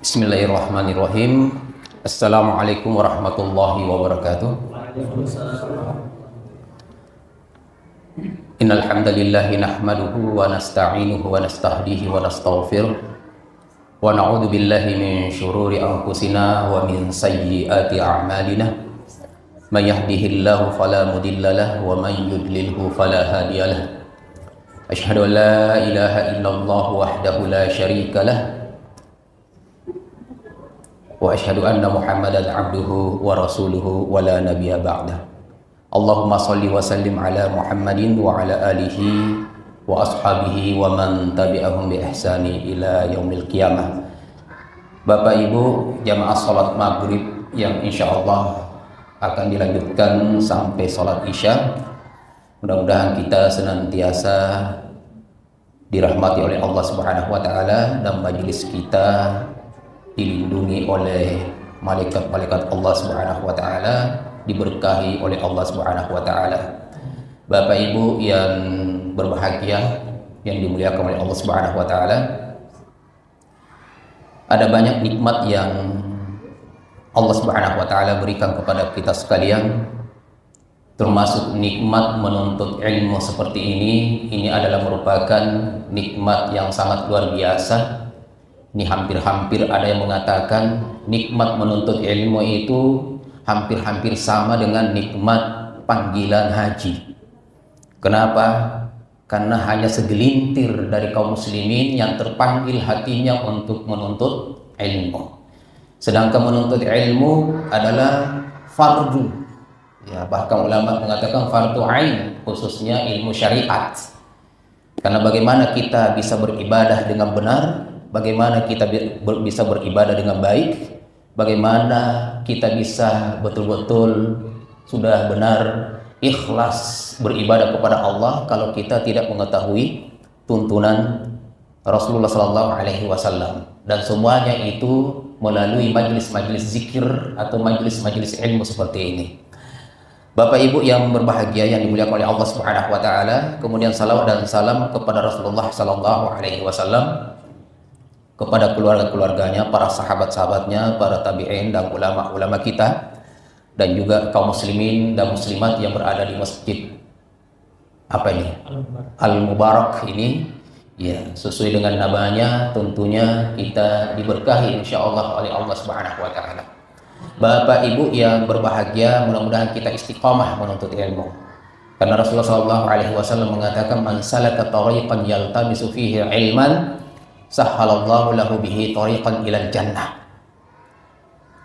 Bismillahirrahmanirrahim. Assalamualaikum warahmatullahi wabarakatuh. Innal hamdalillahi nahmaduhu wa nasta'inuhu wa nastahdihi wa nastaghfiruh wa na'udzu billahi min syururi anfusina wa min sayyiati a'malina. May yahdihillahu fala mudilla lahu wa may yudlilhu fala hadiya lahu. Asyhadu an la ilaha illallah wahdahu la syarika lah wa asyhadu anna Muhammadan abduhu wa rasuluhu wa la nabiyya ba'dah. Allahumma shalli wa sallim ala Muhammadin wa ala alihi wa ashabihi wa man tabi'ahum bi ihsani ila yaumil qiyamah. Bapak Ibu jamaah salat maghrib yang insyaallah akan dilanjutkan sampai salat isya. Mudah-mudahan kita senantiasa dirahmati oleh Allah Subhanahu wa taala dan majelis kita dilindungi oleh malaikat-malaikat Allah Subhanahu wa taala, diberkahi oleh Allah Subhanahu wa taala. Bapak Ibu yang berbahagia yang dimuliakan oleh Allah Subhanahu wa taala, ada banyak nikmat yang Allah Subhanahu wa taala berikan kepada kita sekalian, termasuk nikmat menuntut ilmu seperti ini. Ini adalah merupakan nikmat yang sangat luar biasa. Ini hampir-hampir ada yang mengatakan nikmat menuntut ilmu itu hampir-hampir sama dengan nikmat panggilan haji. Kenapa? Karena hanya segelintir dari kaum muslimin yang terpanggil hatinya untuk menuntut ilmu. Sedangkan menuntut ilmu adalah fardu. Ya, bahkan ulama mengatakan fardu ain, khususnya ilmu syariat. Karena bagaimana kita bisa beribadah dengan benar, bagaimana kita bisa beribadah dengan baik, bagaimana kita bisa betul-betul sudah benar ikhlas beribadah kepada Allah kalau kita tidak mengetahui tuntunan Rasulullah SAW. Dan semuanya itu melalui majelis-majelis zikir atau majelis-majelis ilmu seperti ini. Bapak Ibu yang berbahagia yang dimuliakan oleh Allah Subhanahu wa taala, kemudian salawat dan salam kepada Rasulullah SAW, kepada keluarga-keluarganya, para sahabat-sahabatnya, para tabi'in dan ulama-ulama kita, dan juga kaum muslimin dan muslimat yang berada di masjid Al-Mubarak ini. Ya, sesuai dengan namanya tentunya kita diberkahi insyaallah oleh Allah Subhanahu wa taala. Bapak Ibu yang berbahagia, mudah-mudahan kita istiqamah menuntut ilmu. Karena Rasulullah SAW mengatakan man salaka tariqan yaltamisu fihi ilman sahhalallahu lahu bihi tariqan ilal jannah.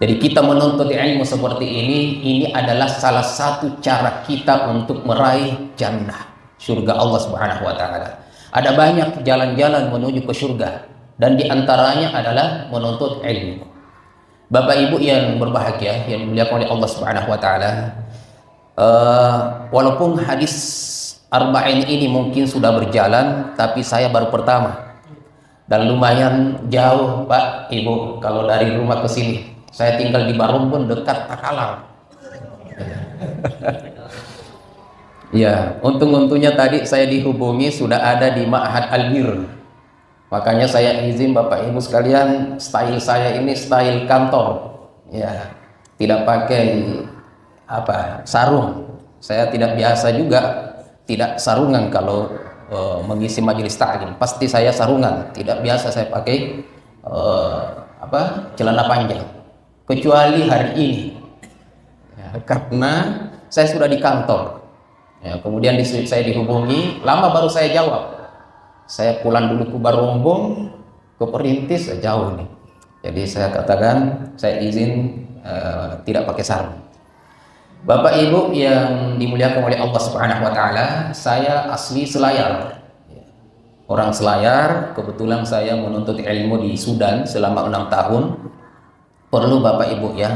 Jadi kita menuntut ilmu seperti ini adalah salah satu cara kita untuk meraih jannah, surga Allah Subhanahu wa taala. Ada banyak jalan-jalan menuju ke surga dan diantaranya adalah menuntut ilmu. Bapak Ibu yang berbahagia yang dimuliakan oleh Allah Subhanahu wa taala, walaupun hadis arba'in ini mungkin sudah berjalan, tapi saya baru pertama dan lumayan jauh Pak Ibu. Kalau dari rumah ke sini, saya tinggal di Barumbun dekat Takalar. Ya, untung-untungnya tadi saya dihubungi sudah ada di Ma'had Al-Bir. Makanya saya izin Bapak Ibu sekalian, style saya ini style kantor. Ya, tidak pakai sarung. Saya tidak biasa juga tidak sarungan kalau mengisi majelis taklim. Pasti saya sarungan. Tidak biasa saya pakai celana panjang. Kecuali hari ini. Ya, karena saya sudah di kantor. Ya, kemudian saya dihubungi, lama baru saya jawab. Saya pulang dulu ke Barumbung, ke Perintis, jauh nih. Jadi saya katakan, saya izin tidak pakai sarung. Bapak Ibu yang dimuliakan oleh Allah Subhanahu wa taala, saya asli Selayar. Orang Selayar, kebetulan saya menuntut ilmu di Sudan selama 6 tahun. Perlu Bapak Ibu ya,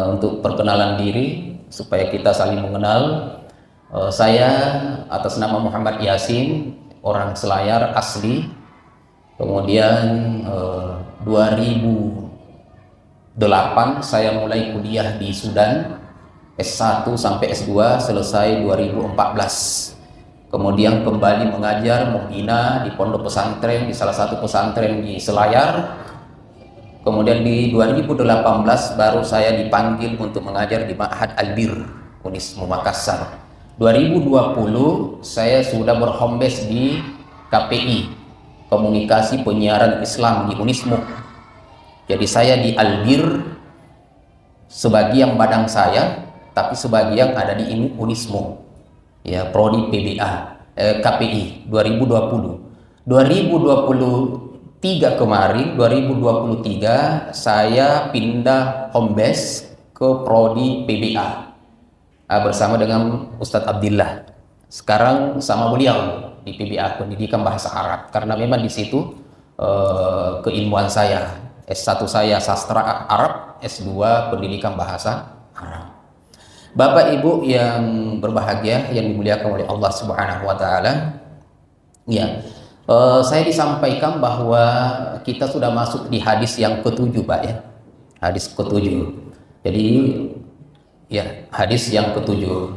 untuk perkenalan diri, supaya kita saling mengenal. Saya atas nama Muhammad Yasin, orang Selayar asli. Kemudian 2008 saya mulai kuliah di Sudan, S1 sampai S2 selesai 2014. Kemudian kembali mengajar, membina di pondok pesantren, di salah satu pesantren di Selayar. Kemudian di 2018 baru saya dipanggil untuk mengajar di Ma'had Al-Bir Unismu Makassar. 2020 saya sudah berhome base di KPI, Komunikasi Penyiaran Islam di Unismu. Jadi saya di Al-Bir, sebagian badan saya, tapi sebagian ada di Unismu, ya, prodi PBA, KPI 2020. 2023 kemarin, 2023 saya pindah home base ke prodi PBA bersama dengan Ustadz Abdillah. Sekarang sama beliau di PBA, Pendidikan Bahasa Arab, karena memang di situ keilmuan saya. S1 saya sastra Arab, S2 pendidikan bahasa Arab. Bapak Ibu yang berbahagia, yang dimuliakan oleh Allah Subhanahu wa taala, ya, saya disampaikan bahwa kita sudah masuk di hadis yang ketujuh, Pak, ya. Hadis ketujuh. Jadi ya, hadis yang ketujuh.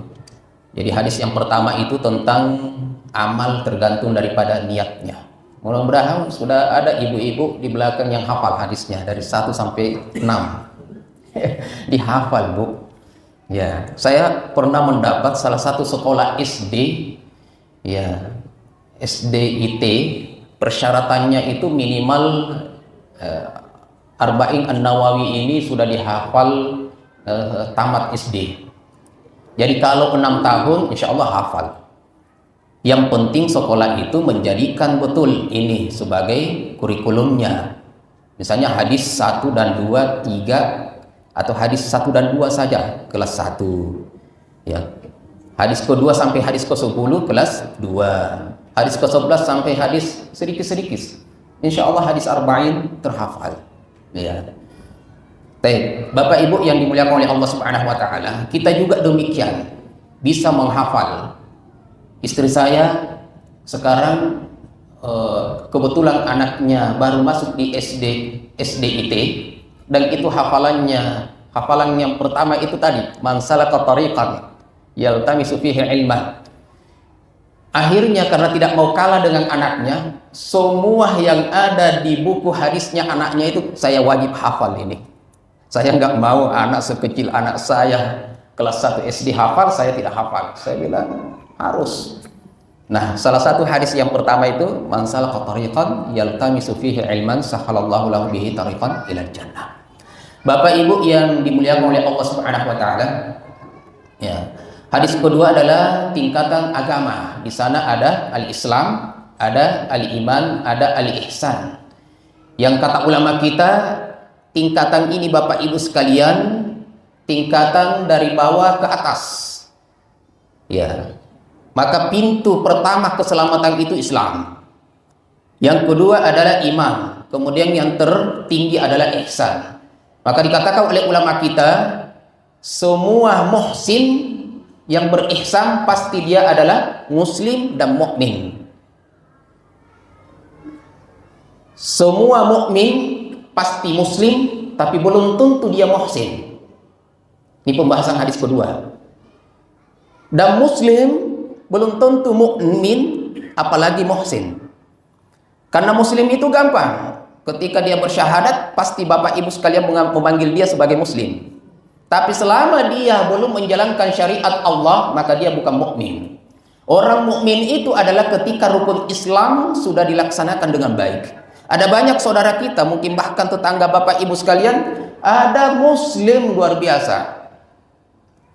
Jadi hadis yang pertama itu tentang amal tergantung daripada niatnya. Mudah-mudahan sudah ada ibu-ibu di belakang yang hafal hadisnya dari 1 sampai 6. Dihafal, Bu. Ya, saya pernah mendapat salah satu sekolah SD, ya, SDIT, persyaratannya itu minimal Arba'in An-Nawawi ini sudah dihafal tamat SD. Jadi kalau 6 tahun insya Allah hafal. Yang penting sekolah itu menjadikan betul ini sebagai kurikulumnya. Misalnya hadis 1 dan 2, 3, atau hadis 1 dan 2 saja kelas 1. Ya. Hadis ke-2 sampai hadis ke-10 kelas 2. Hadis ke-11 sampai hadis sedikit-sedikit. Insya Allah hadis arba'in terhafal. Ya. Baik, Bapak Ibu yang dimuliakan oleh Allah Subhanahu wa taala, kita juga demikian bisa menghafal. Istri saya sekarang kebetulan anaknya baru masuk di SDIT, dan itu hafalan yang pertama itu tadi, man salaka tariqan yaltamisu fihi ilman. Akhirnya karena tidak mau kalah dengan anaknya, semua yang ada di buku hadisnya anaknya itu saya wajib hafal ini. Saya nggak mau anak sekecil anak saya kelas 1 SD hafal, saya tidak hafal. Saya bilang harus. Nah, salah satu hadis yang pertama itu man salaka tariqan yaltamisu fihi ilman sahalallahu lahu bihi tariqan ilal jannah. Bapak Ibu yang dimuliakan oleh Allah Subhanahu wa taala, ya. Hadis kedua adalah tingkatan agama. Di sana ada al-Islam, ada al-iman, ada al-ihsan. Yang kata ulama kita, tingkatan ini Bapak Ibu sekalian, tingkatan dari bawah ke atas. Ya. Maka pintu pertama keselamatan itu Islam. Yang kedua adalah iman. Kemudian yang tertinggi adalah ihsan. Maka dikatakan oleh ulama kita, semua muhsin yang berihsan pasti dia adalah muslim dan mukmin. Semua mukmin pasti muslim, tapi belum tentu dia muhsin. Ini pembahasan hadis kedua. Dan muslim belum tentu mukmin, apalagi muhsin. Karena muslim itu gampang. Ketika dia bersyahadat, pasti Bapak Ibu sekalian memanggil dia sebagai muslim. Tapi selama dia belum menjalankan syariat Allah, maka dia bukan mukmin. Orang mukmin itu adalah ketika rukun Islam sudah dilaksanakan dengan baik. Ada banyak saudara kita, mungkin bahkan tetangga Bapak Ibu sekalian, ada muslim luar biasa,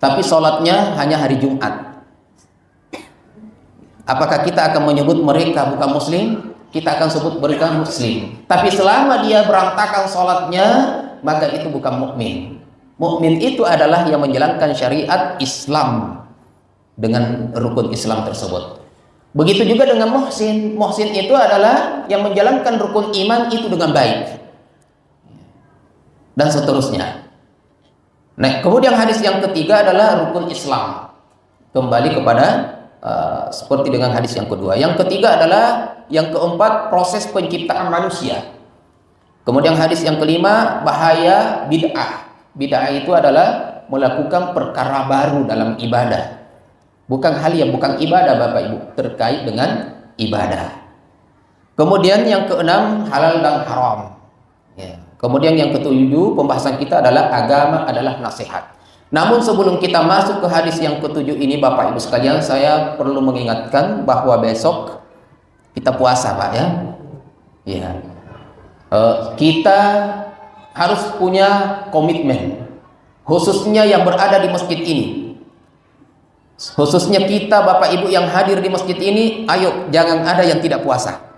tapi sholatnya hanya hari Jumat. Apakah kita akan menyebut mereka bukan muslim? Kita akan sebut mereka muslim. Tapi selama dia berantakan sholatnya, maka itu bukan mukmin. Mukmin itu adalah yang menjalankan syariat Islam dengan rukun Islam tersebut. Begitu juga dengan muhsin. Muhsin itu adalah yang menjalankan rukun iman itu dengan baik. Dan seterusnya. Nah, kemudian hadis yang ketiga adalah rukun Islam. Kembali kepada seperti dengan hadis yang kedua. Yang ketiga adalah, yang keempat, proses penciptaan manusia. Kemudian hadis yang kelima, bahaya bid'ah. Bid'ah itu adalah melakukan perkara baru dalam ibadah. Bukan hal yang bukan ibadah Bapak Ibu, terkait dengan ibadah. Kemudian yang keenam, halal dan haram. Ya. Kemudian yang ketujuh, pembahasan kita adalah agama adalah nasihat. Namun sebelum kita masuk ke hadis yang ketujuh ini, Bapak Ibu sekalian, saya perlu mengingatkan bahwa besok kita puasa, Pak, ya. Ya. Kita harus punya komitmen, khususnya yang berada di masjid ini. Khususnya kita, Bapak Ibu yang hadir di masjid ini, ayo jangan ada yang tidak puasa.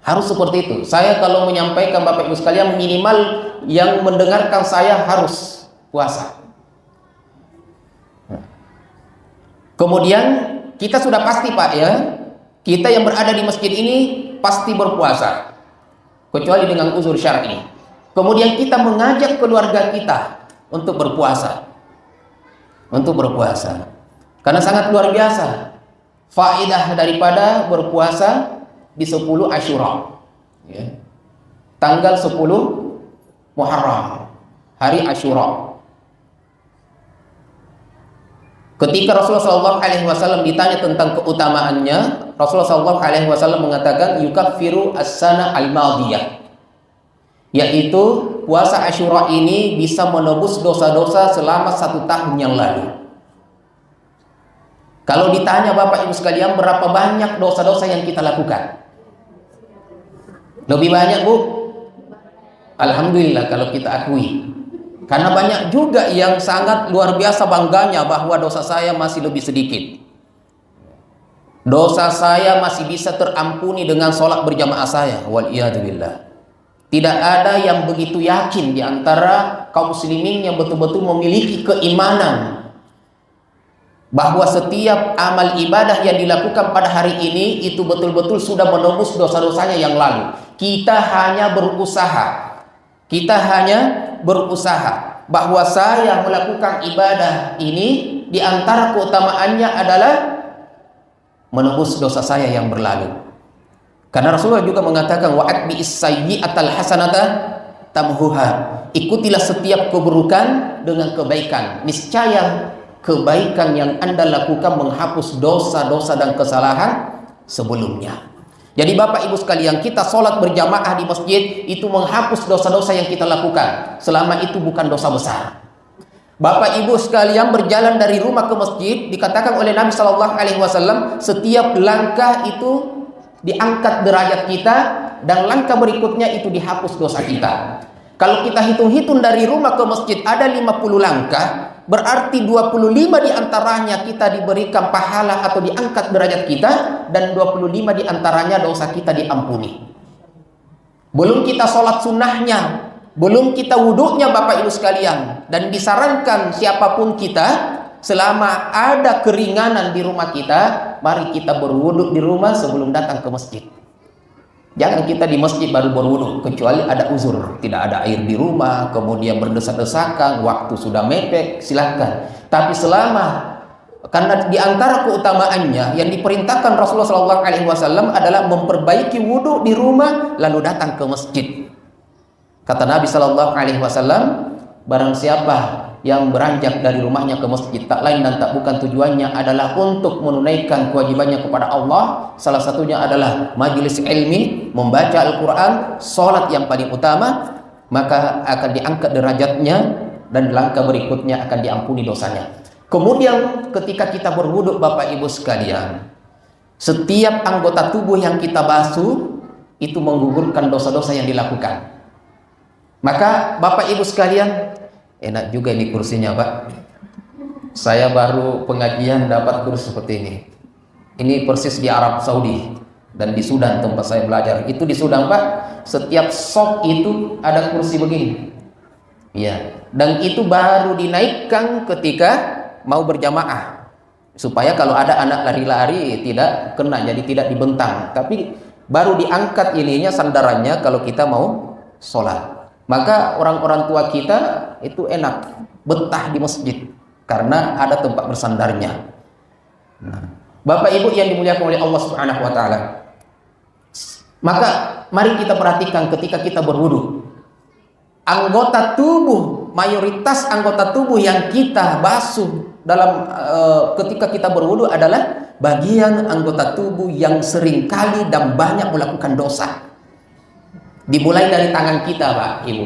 Harus seperti itu. Saya kalau menyampaikan, Bapak Ibu sekalian, minimal yang mendengarkan saya harus puasa. Kemudian kita sudah pasti, Pak, ya, kita yang berada di masjid ini pasti berpuasa, kecuali dengan uzur syar'i. Kemudian kita mengajak keluarga kita untuk berpuasa. Karena sangat luar biasa faedah daripada berpuasa di 10 Asyura, ya. Tanggal 10 Muharram, hari Asyura. Ketika Rasulullah SAW ditanya tentang keutamaannya, Rasulullah SAW mengatakan yukaffiru as-sana al-madiyah, yaitu puasa Asyura ini bisa menebus dosa-dosa selama 1 tahun yang lalu. Kalau ditanya Bapak Ibu sekalian, berapa banyak dosa-dosa yang kita lakukan? Lebih banyak, Bu? Alhamdulillah kalau kita akui. Karena banyak juga yang sangat luar biasa bangganya bahwa dosa saya masih lebih sedikit. Dosa saya masih bisa terampuni dengan sholat berjamaah saya. Waliyadzubillah. Tidak ada yang begitu yakin di antara kaum muslimin yang betul-betul memiliki keimanan bahwa setiap amal ibadah yang dilakukan pada hari ini itu betul-betul sudah menembus dosa-dosanya yang lalu. Kita hanya berusaha bahwa saya melakukan ibadah ini, di antara keutamaannya adalah menembus dosa saya yang berlalu. Karena Rasulullah juga mengatakan wa'atbi is-sayyi'atal hasanata tamhuha. Ikutilah setiap keburukan dengan kebaikan. Niscaya kebaikan yang Anda lakukan menghapus dosa-dosa dan kesalahan sebelumnya. Jadi Bapak Ibu sekalian, kita sholat berjamaah di masjid itu menghapus dosa-dosa yang kita lakukan. Selama itu bukan dosa besar. Bapak Ibu sekalian, berjalan dari rumah ke masjid, dikatakan oleh Nabi SAW, setiap langkah itu diangkat derajat kita, dan langkah berikutnya itu dihapus dosa kita. Kalau kita hitung-hitung dari rumah ke masjid ada 50 langkah, berarti 25 diantaranya kita diberikan pahala atau diangkat derajat kita, dan 25 diantaranya dosa kita diampuni. Belum kita sholat sunnahnya, belum kita wudhunya Bapak Ibu sekalian. Dan disarankan siapapun kita, selama ada keringanan di rumah kita, mari kita berwudhu di rumah sebelum datang ke masjid. Jangan kita di masjid baru berwudu, kecuali ada uzur, tidak ada air di rumah, kemudian berdesak-desakan, waktu sudah mepet, silahkan. Tapi karena di antara keutamaannya yang diperintahkan Rasulullah SAW adalah memperbaiki wudu di rumah lalu datang ke masjid. Kata Nabi SAW, barang siapa yang beranjak dari rumahnya ke masjid, tak lain dan tak bukan tujuannya adalah untuk menunaikan kewajibannya kepada Allah. Salah satunya adalah majelis ilmi, membaca Al-Quran, sholat yang paling utama, maka akan diangkat derajatnya, dan langkah berikutnya akan diampuni dosanya. Kemudian ketika kita berwudhu Bapak Ibu sekalian, setiap anggota tubuh yang kita basuh itu menggugurkan dosa-dosa yang dilakukan. Maka Bapak Ibu sekalian, enak juga ini kursinya, Pak. Saya baru pengajian dapat kursi seperti ini. Ini persis di Arab Saudi dan di Sudan tempat saya belajar. Itu di Sudan, Pak. Setiap shop itu ada kursi begini. Ya, dan itu baru dinaikkan ketika mau berjamaah. Supaya kalau ada anak lari-lari tidak kena, jadi tidak dibentang. Tapi baru diangkat ininya, sandarannya kalau kita mau sholat. Maka orang-orang tua kita itu enak betah di masjid karena ada tempat bersandarnya. Nah, Bapak Ibu yang dimuliakan oleh Allah Subhanahu wa taala. Maka mari kita perhatikan ketika kita berwudu. Anggota tubuh, mayoritas anggota tubuh yang kita basuh dalam ketika kita berwudu adalah bagian anggota tubuh yang seringkali dan banyak melakukan dosa. Dimulai dari tangan kita, Pak, Ibu.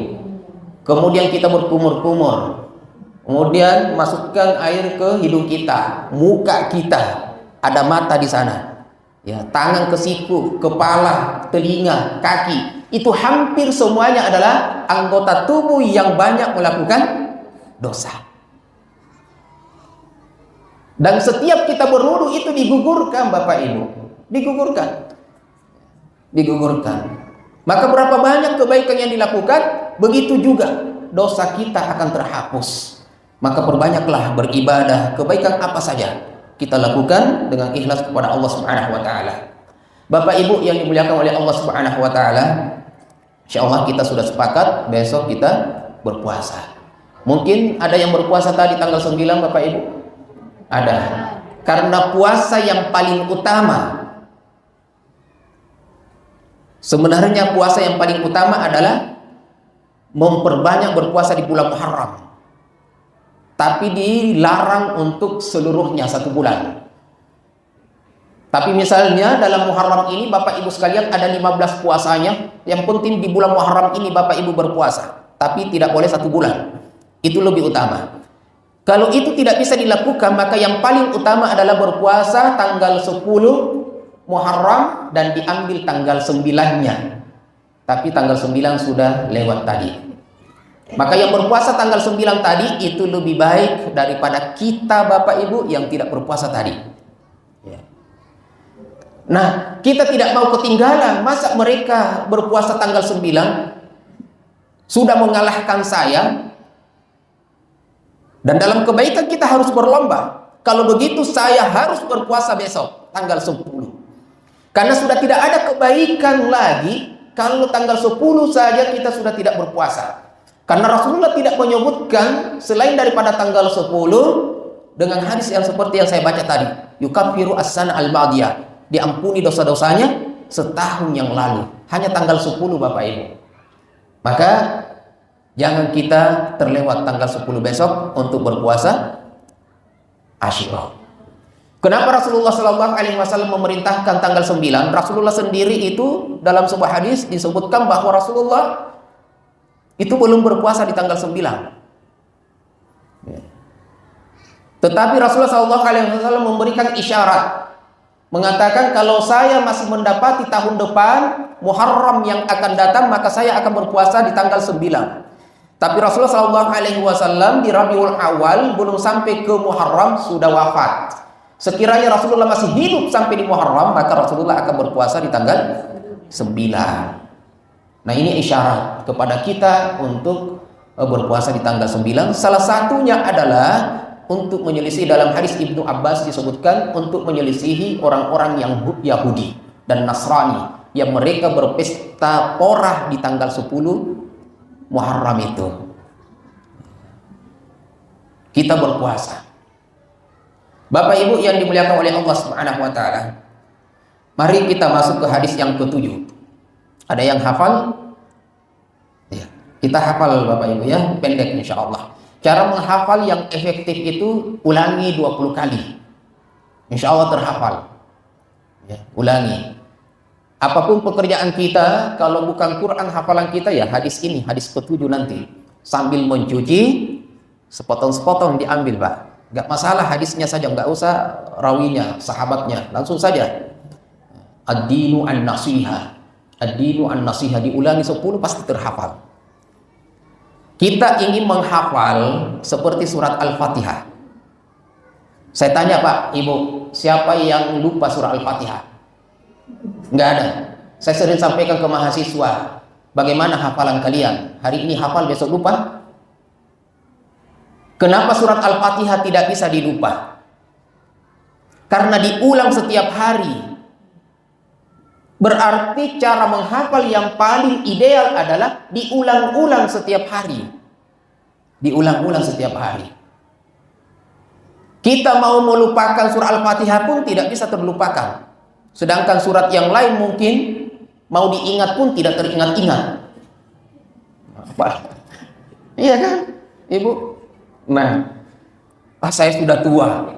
Kemudian kita berkumur-kumur. Kemudian masukkan air ke hidung kita, muka kita, ada mata di sana. Ya, tangan ke siku, kepala, telinga, kaki. Itu hampir semuanya adalah anggota tubuh yang banyak melakukan dosa. Dan setiap kita berwudu itu digugurkan, Bapak Ibu. Digugurkan. Maka berapa banyak kebaikan yang dilakukan, begitu juga dosa kita akan terhapus. Maka perbanyaklah beribadah, kebaikan apa saja kita lakukan dengan ikhlas kepada Allah Subhanahu wa taala. Bapak Ibu yang dimuliakan oleh Allah Subhanahu wa taala, insyaallah kita sudah sepakat besok kita berpuasa. Mungkin ada yang berpuasa tadi tanggal 9, Bapak Ibu? Ada. Karena puasa yang paling utama, sebenarnya puasa yang paling utama adalah memperbanyak berpuasa di bulan Muharram. Tapi dilarang untuk seluruhnya 1 bulan. Tapi misalnya dalam Muharram ini Bapak Ibu sekalian ada 15 puasanya, yang penting di bulan Muharram ini Bapak Ibu berpuasa, tapi tidak boleh 1 bulan. Itu lebih utama. Kalau itu tidak bisa dilakukan, maka yang paling utama adalah berpuasa tanggal 10 Muharram dan diambil tanggal 9-nya. Tapi tanggal 9 sudah lewat tadi. Maka yang berpuasa tanggal 9 tadi itu lebih baik daripada kita Bapak Ibu yang tidak berpuasa tadi. Nah, kita tidak mau ketinggalan. Masa mereka berpuasa tanggal 9 sudah mengalahkan saya? Dan dalam kebaikan kita harus berlomba. Kalau begitu saya harus berpuasa besok tanggal 10. Karena sudah tidak ada kebaikan lagi kalau tanggal 10 saja kita sudah tidak berpuasa. Karena Rasulullah tidak menyebutkan selain daripada tanggal 10 dengan hadis yang seperti yang saya baca tadi. Yukaffiru as-sana al-madiyah. Diampuni dosa-dosanya setahun yang lalu. Hanya tanggal 10 Bapak Ibu. Maka jangan kita terlewat tanggal 10 besok untuk berpuasa Asyura. Kenapa Rasulullah SAW memerintahkan tanggal 9? Rasulullah sendiri itu dalam sebuah hadis disebutkan bahwa Rasulullah itu belum berpuasa di tanggal 9. Tetapi Rasulullah SAW memberikan isyarat, mengatakan kalau saya masih mendapati tahun depan Muharram yang akan datang, maka saya akan berpuasa di tanggal 9. Tapi Rasulullah SAW di Rabiul Awal belum sampai ke Muharram sudah wafat. Sekiranya Rasulullah masih hidup sampai di Muharram, maka Rasulullah akan berpuasa di tanggal 9. Nah, ini isyarat kepada kita untuk berpuasa di tanggal 9. Salah satunya adalah untuk menyelisihi, dalam hadis Ibnu Abbas disebutkan, untuk menyelisihi orang-orang yang Yahudi dan Nasrani yang mereka berpesta porah di tanggal 10 Muharram itu. Kita berpuasa. Bapak Ibu yang dimuliakan oleh Allah Subhanahu wa taala. Mari kita masuk ke hadis yang ke-7. Ada yang hafal? Ya, kita hafal Bapak Ibu ya, pendek insyaallah. Cara menghafal yang efektif itu ulangi 20 kali. Insyaallah terhafal. Ya, ulangi. Apapun pekerjaan kita, kalau bukan Quran hafalan kita ya hadis ini, hadis ke-7 nanti. Sambil mencuci, sepotong-sepotong diambil, Pak. Gak masalah hadisnya saja, nggak usah rawinya, sahabatnya, langsung saja. Ad-dinu an-nasiha. Ad-dinu an-nasiha diulangi 10 pasti terhafal. Kita ingin menghafal seperti surat Al-Fatihah. Saya tanya Pak, Ibu, siapa yang lupa surah Al-Fatihah? Nggak ada. Saya sering sampaikan ke mahasiswa, bagaimana hafalan kalian? Hari ini hafal, besok lupa? Kenapa surat Al-Fatihah tidak bisa dilupa? Karena diulang setiap hari. Berarti cara menghafal yang paling ideal adalah diulang-ulang setiap hari. Diulang-ulang setiap hari. Kita mau melupakan surah Al-Fatihah pun tidak bisa terlupakan. Sedangkan surat yang lain mungkin mau diingat pun tidak teringat-ingat. Apa? Iya kan, Ibu? Nah, saya sudah tua.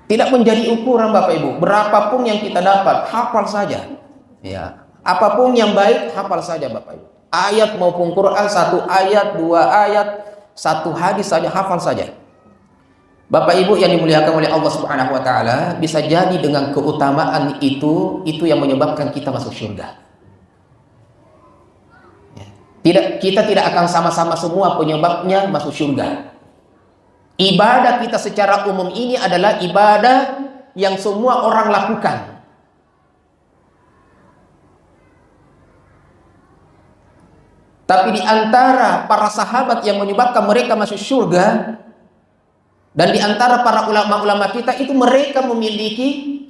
Tidak menjadi ukuran Bapak Ibu. Berapapun yang kita dapat, hafal saja. Ya, Apapun yang baik, hafal saja Bapak Ibu. Ayat maupun Quran, 1 ayat, 2 ayat, 1 hadis saja, hafal saja. Bapak Ibu yang dimuliakan oleh Allah Subhanahu wa taala, bisa jadi dengan keutamaan itu yang menyebabkan kita masuk surga. Kita tidak akan sama-sama semua penyebabnya masuk surga. Ibadah kita secara umum ini adalah ibadah yang semua orang lakukan. Tapi di antara para sahabat yang menyebabkan mereka masuk surga, dan di antara para ulama-ulama kita itu mereka memiliki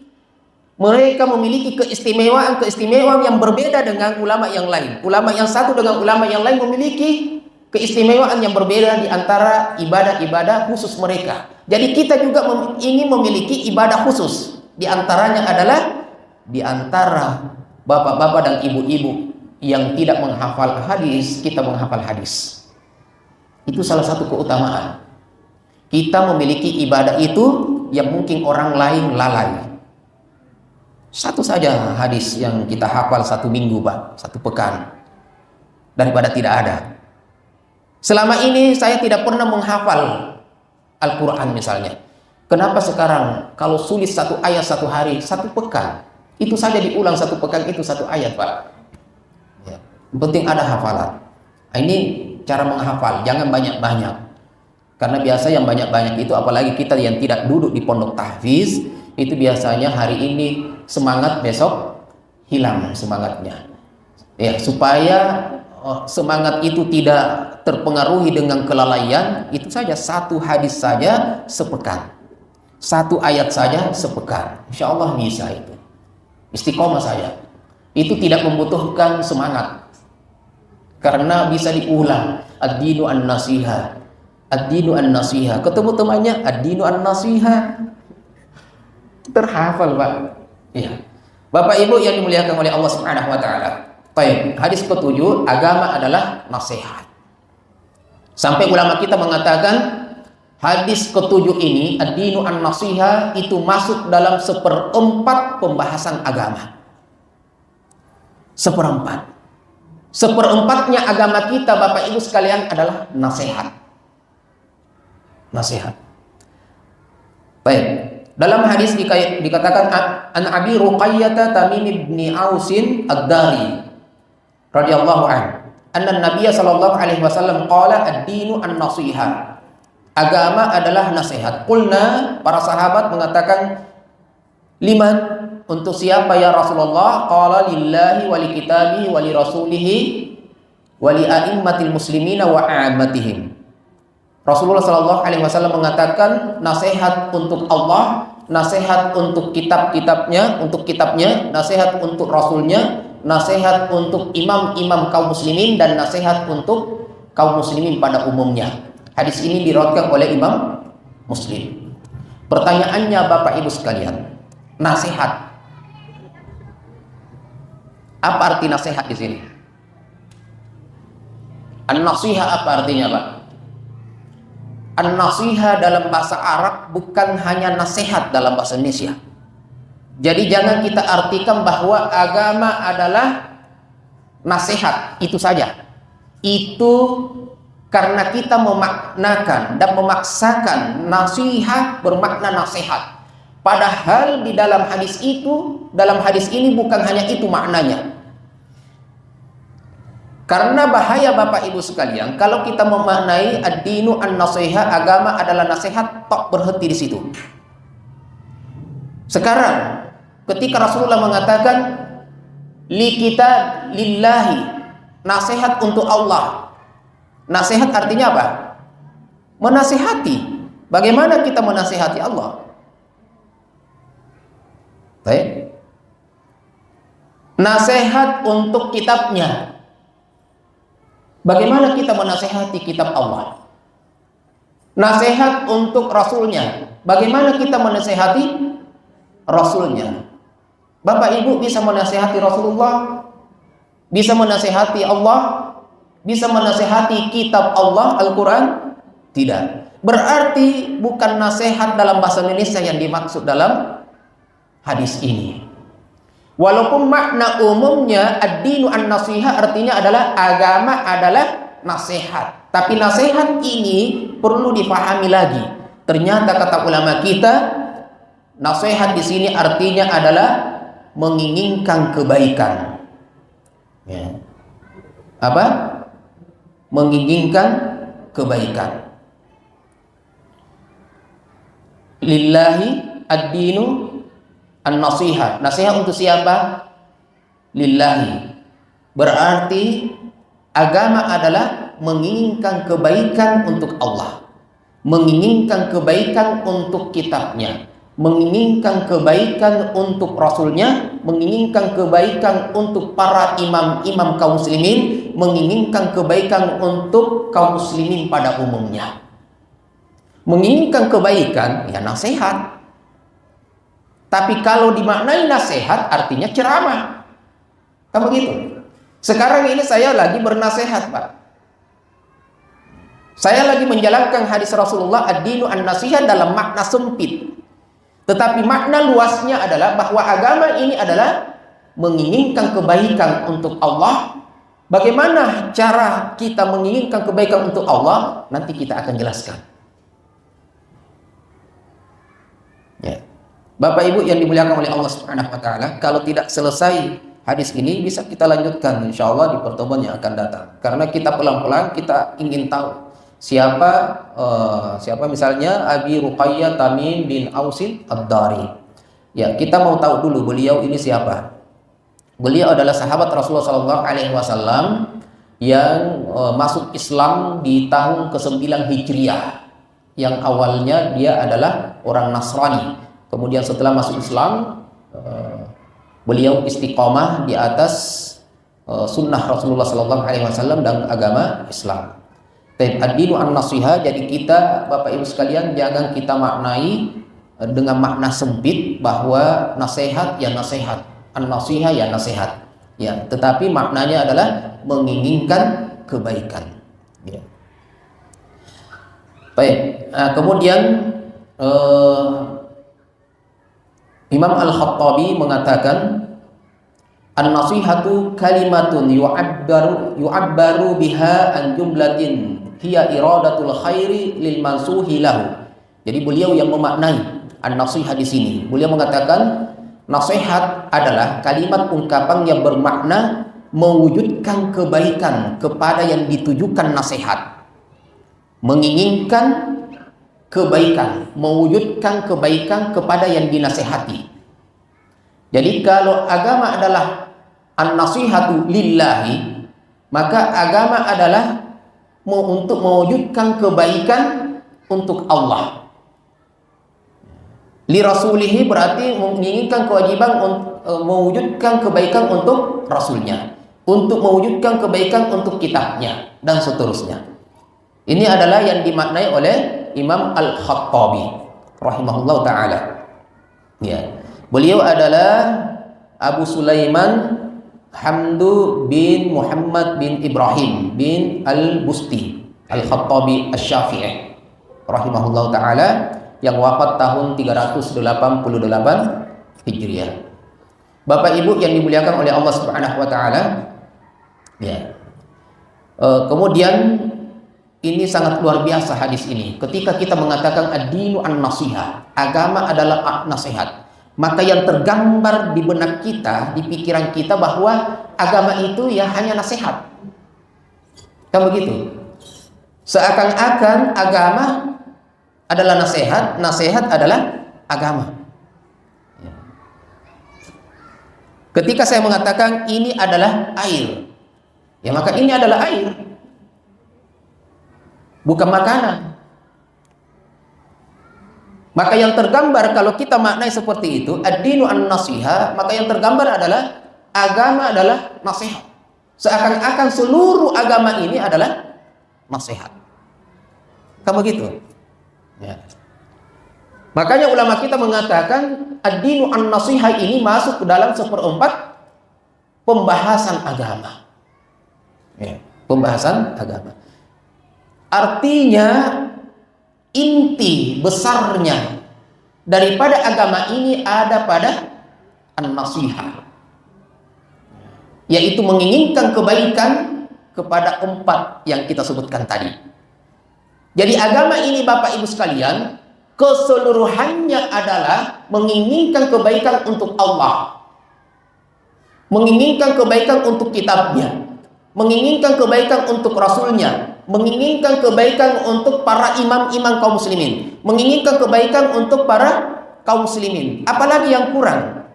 keistimewaan yang berbeda dengan ulama yang lain. Ulama yang satu dengan ulama yang lain memiliki keistimewaan yang berbeda di antara ibadah-ibadah khusus mereka. Jadi kita juga ini memiliki ibadah khusus. Di antaranya adalah di antara bapak-bapak dan ibu-ibu yang tidak menghafal hadis, kita menghafal hadis. Itu salah satu keutamaan. Kita memiliki ibadah itu yang mungkin orang lain lalai. Satu saja hadis yang kita hafal 1 minggu Pak, 1 pekan, daripada tidak ada. Selama ini saya tidak pernah menghafal Al-Quran misalnya. Kenapa sekarang kalau sulit 1 ayat 1 hari, 1 pekan, itu saja diulang 1 pekan itu 1 ayat Pak. Ya. Yang penting ada hafalan. Ini cara menghafal, jangan banyak-banyak. Karena biasa yang banyak-banyak itu, apalagi kita yang tidak duduk di pondok tahfiz, itu biasanya hari ini semangat, besok hilang semangatnya. Ya, supaya semangat itu tidak terpengaruhi dengan kelalaian, itu saja 1 hadis saja sepekan, 1 ayat saja sepekan, insya Allah bisa itu. Istiqomah saja. Itu tidak membutuhkan semangat, karena bisa diulang. Ad-dinu an-nasiha, ad-dinu an-nasiha. Ketemu temannya, ad-dinu an-nasiha, terhafal Pak. Ya. Bapak Ibu yang dimuliakan oleh Allah Subhanahu wa taala. Baik, hadis ke-7, agama adalah nasihat. Sampai ulama kita mengatakan hadis ke-7 ini, ad-dinu an-nasiha, itu masuk dalam 1/4 pembahasan agama. 1/4. 1/4-nya agama kita Bapak Ibu sekalian adalah nasihat. Nasihat. Baik. Dalam hadis dikatakan an Abi Ruqayyah Tamim bin Ausin Ad-Dari radhiyallahu anhu, anna Nabiy sallallahu alaihi wasallam qala ad-dinu an-nasiha. Agama adalah nasihat. Qulna, para sahabat mengatakan, liman, untuk siapa ya Rasulullah? Qala lillahi wa li kitabihi wa li rasulihi wa li a'immatil muslimina wa 'ammatihim. Rasulullah Shallallahu Alaihi Wasallam mengatakan nasihat untuk Allah, nasihat untuk kitabnya, nasihat untuk Rasulnya, nasihat untuk imam-imam kaum muslimin, dan nasihat untuk kaum muslimin pada umumnya. Hadis ini diriwayatkan oleh Imam Muslim. Pertanyaannya Bapak Ibu sekalian, nasihat. Apa arti nasihat di sini? An-nasiha apa artinya Pak? An-nasiha dalam bahasa Arab bukan hanya nasihat dalam bahasa Indonesia. Jadi jangan kita artikan bahwa agama adalah nasihat, itu saja. Itu karena kita memaknakan dan memaksakan nasihat bermakna nasihat. Padahal di dalam hadis ini bukan hanya itu maknanya. Karena bahaya Bapak Ibu sekalian, kalau kita memaknai ad-dinu an-nasiha, agama adalah nasihat, tok berhenti di situ. Sekarang ketika Rasulullah mengatakan li kita lillahi, nasihat untuk Allah. Nasihat artinya apa? Menasihati. Bagaimana kita menasihati Allah? Baik. Nasihat untuk kitabnya. Bagaimana kita menasihati kitab Allah? Nasihat untuk Rasulnya. Bagaimana kita menasihati Rasulnya? Bapak Ibu bisa menasihati Rasulullah, bisa menasihati Allah, bisa menasihati kitab Allah, Al-Quran? Tidak. Berarti bukan nasihat dalam bahasa Indonesia yang dimaksud dalam hadis ini. Walaupun makna umumnya ad-dinu an-nasiha artinya adalah agama adalah nasihat. Tapi nasihat ini perlu dipahami lagi. Ternyata kata ulama kita, nasihat di sini artinya adalah menginginkan kebaikan. Ya. Apa? Menginginkan kebaikan. Lillahi ad-dinu an-nasiha. Nasihat untuk siapa? Lillahi. Berarti agama adalah menginginkan kebaikan untuk Allah, menginginkan kebaikan untuk kitabnya, menginginkan kebaikan untuk rasulnya, menginginkan kebaikan untuk para imam-imam kaum muslimin, menginginkan kebaikan untuk kaum muslimin pada umumnya. Menginginkan kebaikan ya nasihat. Tapi kalau dimaknai nasihat artinya ceramah. Kan begitu? Sekarang ini saya lagi bernasihat, Pak. Saya lagi menjalankan hadis Rasulullah ad-dinu an-nasihat dalam makna sempit. Tetapi makna luasnya adalah bahwa agama ini adalah menginginkan kebaikan untuk Allah. Bagaimana cara kita menginginkan kebaikan untuk Allah? Nanti kita akan jelaskan. Ya. Bapak Ibu yang dimuliakan oleh Allah Subhanahu wa taala, kalau tidak selesai hadis ini bisa kita lanjutkan insyaallah di pertemuan yang akan datang. Karena kita pelan-pelan kita ingin tahu siapa misalnya Abi Ruqayyah Tamim bin Ausin Ad-Dari. Ya, kita mau tahu dulu beliau ini siapa. Beliau adalah sahabat Rasulullah sallallahu alaihi wasallam yang masuk Islam di tahun ke-9 Hijriah. Yang awalnya dia adalah orang Nasrani. Kemudian setelah masuk Islam, beliau istiqomah di atas sunnah Rasulullah sallallahu alaihi wasallam dan agama Islam. Ad-dinu an-nasiha, jadi kita Bapak Ibu sekalian jangan kita maknai dengan makna sempit bahwa nasihat ya nasihat, an-nasiha ya nasihat. Ya, tetapi maknanya adalah menginginkan kebaikan. Ya. Baik, kemudian Imam Al-Khattabi mengatakan an-nasihatu kalimatun yu'abbaru biha an jumlatin hiya iradatul khairi lil mansuhi lahu. Jadi beliau yang memaknai an-nasihat di sini. Beliau mengatakan nasihat adalah kalimat ungkapan yang bermakna mewujudkan kebaikan kepada yang ditujukan nasihat. Menginginkan kebaikan, mewujudkan kebaikan kepada yang dinasihati. Jadi kalau agama adalah an-nasihatu lillahi, maka agama adalah untuk mewujudkan kebaikan untuk Allah. Li rasulihi berarti menginginkan kewajiban mewujudkan kebaikan untuk rasulnya, untuk mewujudkan kebaikan untuk kitabnya dan seterusnya. Ini adalah yang dimaknai oleh Imam Al-Khattabi rahimahullah ta'ala. Ya. Beliau adalah Abu Sulaiman Hamdu bin Muhammad bin Ibrahim bin Al-Busti Al-Khattabi Asy-Syafi'i rahimahullah ta'ala yang wafat tahun 388 Hijriah. Bapak Ibu yang dimuliakan oleh Allah Subhanahu wa taala. Ya. Kemudian ini sangat luar biasa hadis ini. Ketika kita mengatakan ad-dinu an-nasiha, agama adalah nasihat, maka yang tergambar di benak kita, di pikiran kita bahwa agama itu ya hanya nasihat. Kan begitu? Seakan-akan agama adalah nasihat, nasihat adalah agama. Ketika saya mengatakan ini adalah air, ya maka ini adalah air, bukan makanan. Maka yang tergambar kalau kita maknai seperti itu, ad-dinu an-nasiha, maka yang tergambar adalah agama adalah nasihat. Seakan-akan seluruh agama ini adalah nasihat. Kan begitu? Ya. Makanya ulama kita mengatakan ad-dinu an-nasiha ini masuk ke dalam 1/4 pembahasan agama. Ya, pembahasan agama. Artinya inti besarnya daripada agama ini ada pada an-nasiha. yaitu menginginkan kebaikan kepada empat yang kita sebutkan tadi. Jadi agama ini Bapak Ibu sekalian, keseluruhannya adalah menginginkan kebaikan untuk Allah, menginginkan kebaikan untuk kitabnya, menginginkan kebaikan untuk Rasulnya, menginginkan kebaikan untuk para imam-imam kaum muslimin, menginginkan kebaikan untuk para kaum muslimin. Apalagi yang kurang?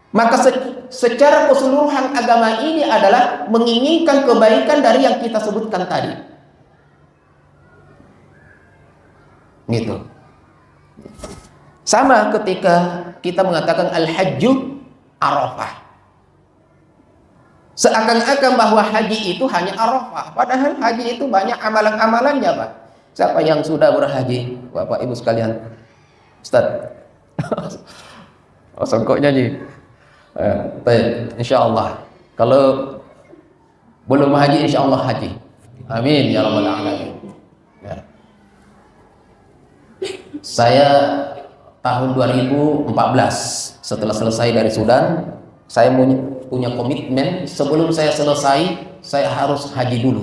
Maka secara keseluruhan agama ini adalah menginginkan kebaikan dari yang kita sebutkan tadi. Gitu. Sama ketika kita mengatakan al-hajju Arafah. Seakan-akan bahwa haji itu hanya Arafah. Padahal haji itu banyak amalan-amalannya, Pak. Siapa yang sudah berhaji? Bapak Ibu sekalian. Ustaz. Oh, songkok nyanyi. Baik, insyaallah. Kalau belum haji, insyaallah haji. Amin ya rabbal alamin. Ya. Saya tahun 2014 setelah selesai dari Sudan, saya punya komitmen sebelum saya selesai, saya harus haji dulu.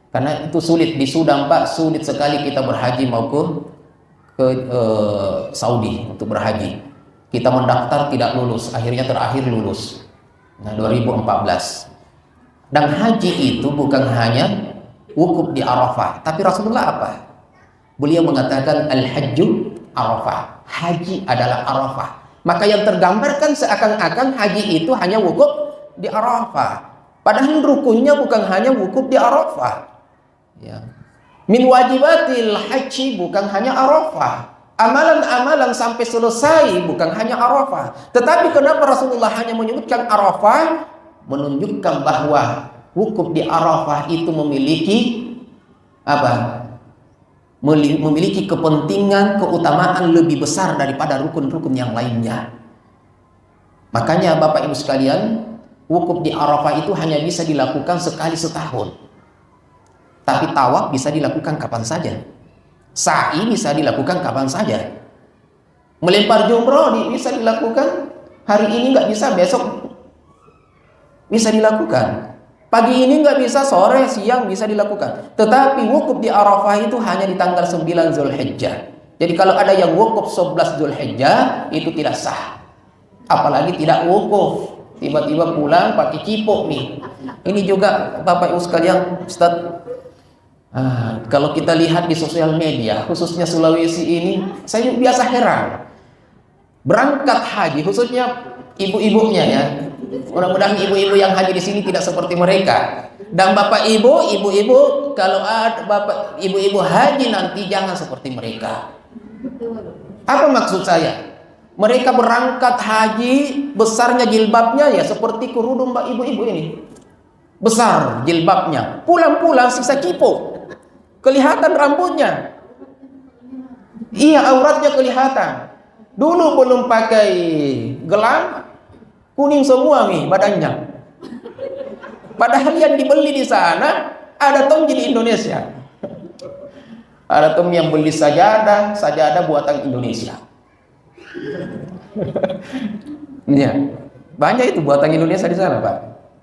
Karena itu sulit di Sudan, Pak, sulit sekali kita berhaji maupun ke Saudi untuk berhaji. Kita mendaftar tidak lulus, akhirnya terakhir lulus. Nah, 2014. Dan haji itu bukan hanya wukuf di Arafah, tapi Rasulullah apa? Beliau mengatakan al-hajju Arafah. Haji adalah Arafah. Maka yang tergambarkan seakan-akan haji itu hanya wukuf di Arafah. Padahal rukunnya bukan hanya wukuf di Arafah. Ya. Min wajibatil haji bukan hanya Arafah. Amalan-amalan sampai selesai bukan hanya Arafah. Tetapi kenapa Rasulullah hanya menyebutkan Arafah? Menunjukkan bahwa wukuf di Arafah itu memiliki apa? Memiliki kepentingan, keutamaan lebih besar daripada rukun-rukun yang lainnya. Makanya Bapak Ibu sekalian, wukuf di Arafah itu hanya bisa dilakukan sekali setahun. Tapi tawaf bisa dilakukan kapan saja. Sa'i bisa dilakukan kapan saja. Melempar jumroh bisa dilakukan hari ini, nggak bisa besok bisa dilakukan. Pagi ini nggak bisa, sore, siang bisa dilakukan. Tetapi wukuf di Arafah itu hanya di tanggal 9 Zulhijjah. Jadi kalau ada yang wukuf 11 Zulhijjah itu tidak sah. Apalagi tidak wukuf, tiba-tiba pulang pakai cipok nih. Ini juga Bapak Ibu sekalian, Ustaz, kalau kita lihat di sosial media, khususnya Sulawesi ini, saya biasa heran. Berangkat haji, khususnya ibu-ibunya ya. Mudah-mudahan ibu-ibu yang haji di sini tidak seperti mereka. Dan Bapak Ibu, ibu-ibu, kalau ada Bapak Ibu-ibu haji nanti jangan seperti mereka. Apa maksud saya? Mereka berangkat haji, besarnya jilbabnya ya seperti kerudung Mbak ibu-ibu ini. Besar jilbabnya. Pulang-pulang sisa cipok. Kelihatan rambutnya. Iya, auratnya kelihatan. Dulu belum pakai gelang, kuning semua nih badannya. Padahal yang dibeli di sana ada tomji di Indonesia. Ada tom yang beli sajadah buatan Indonesia. Ya, banyak itu buatan Indonesia di sana, Pak.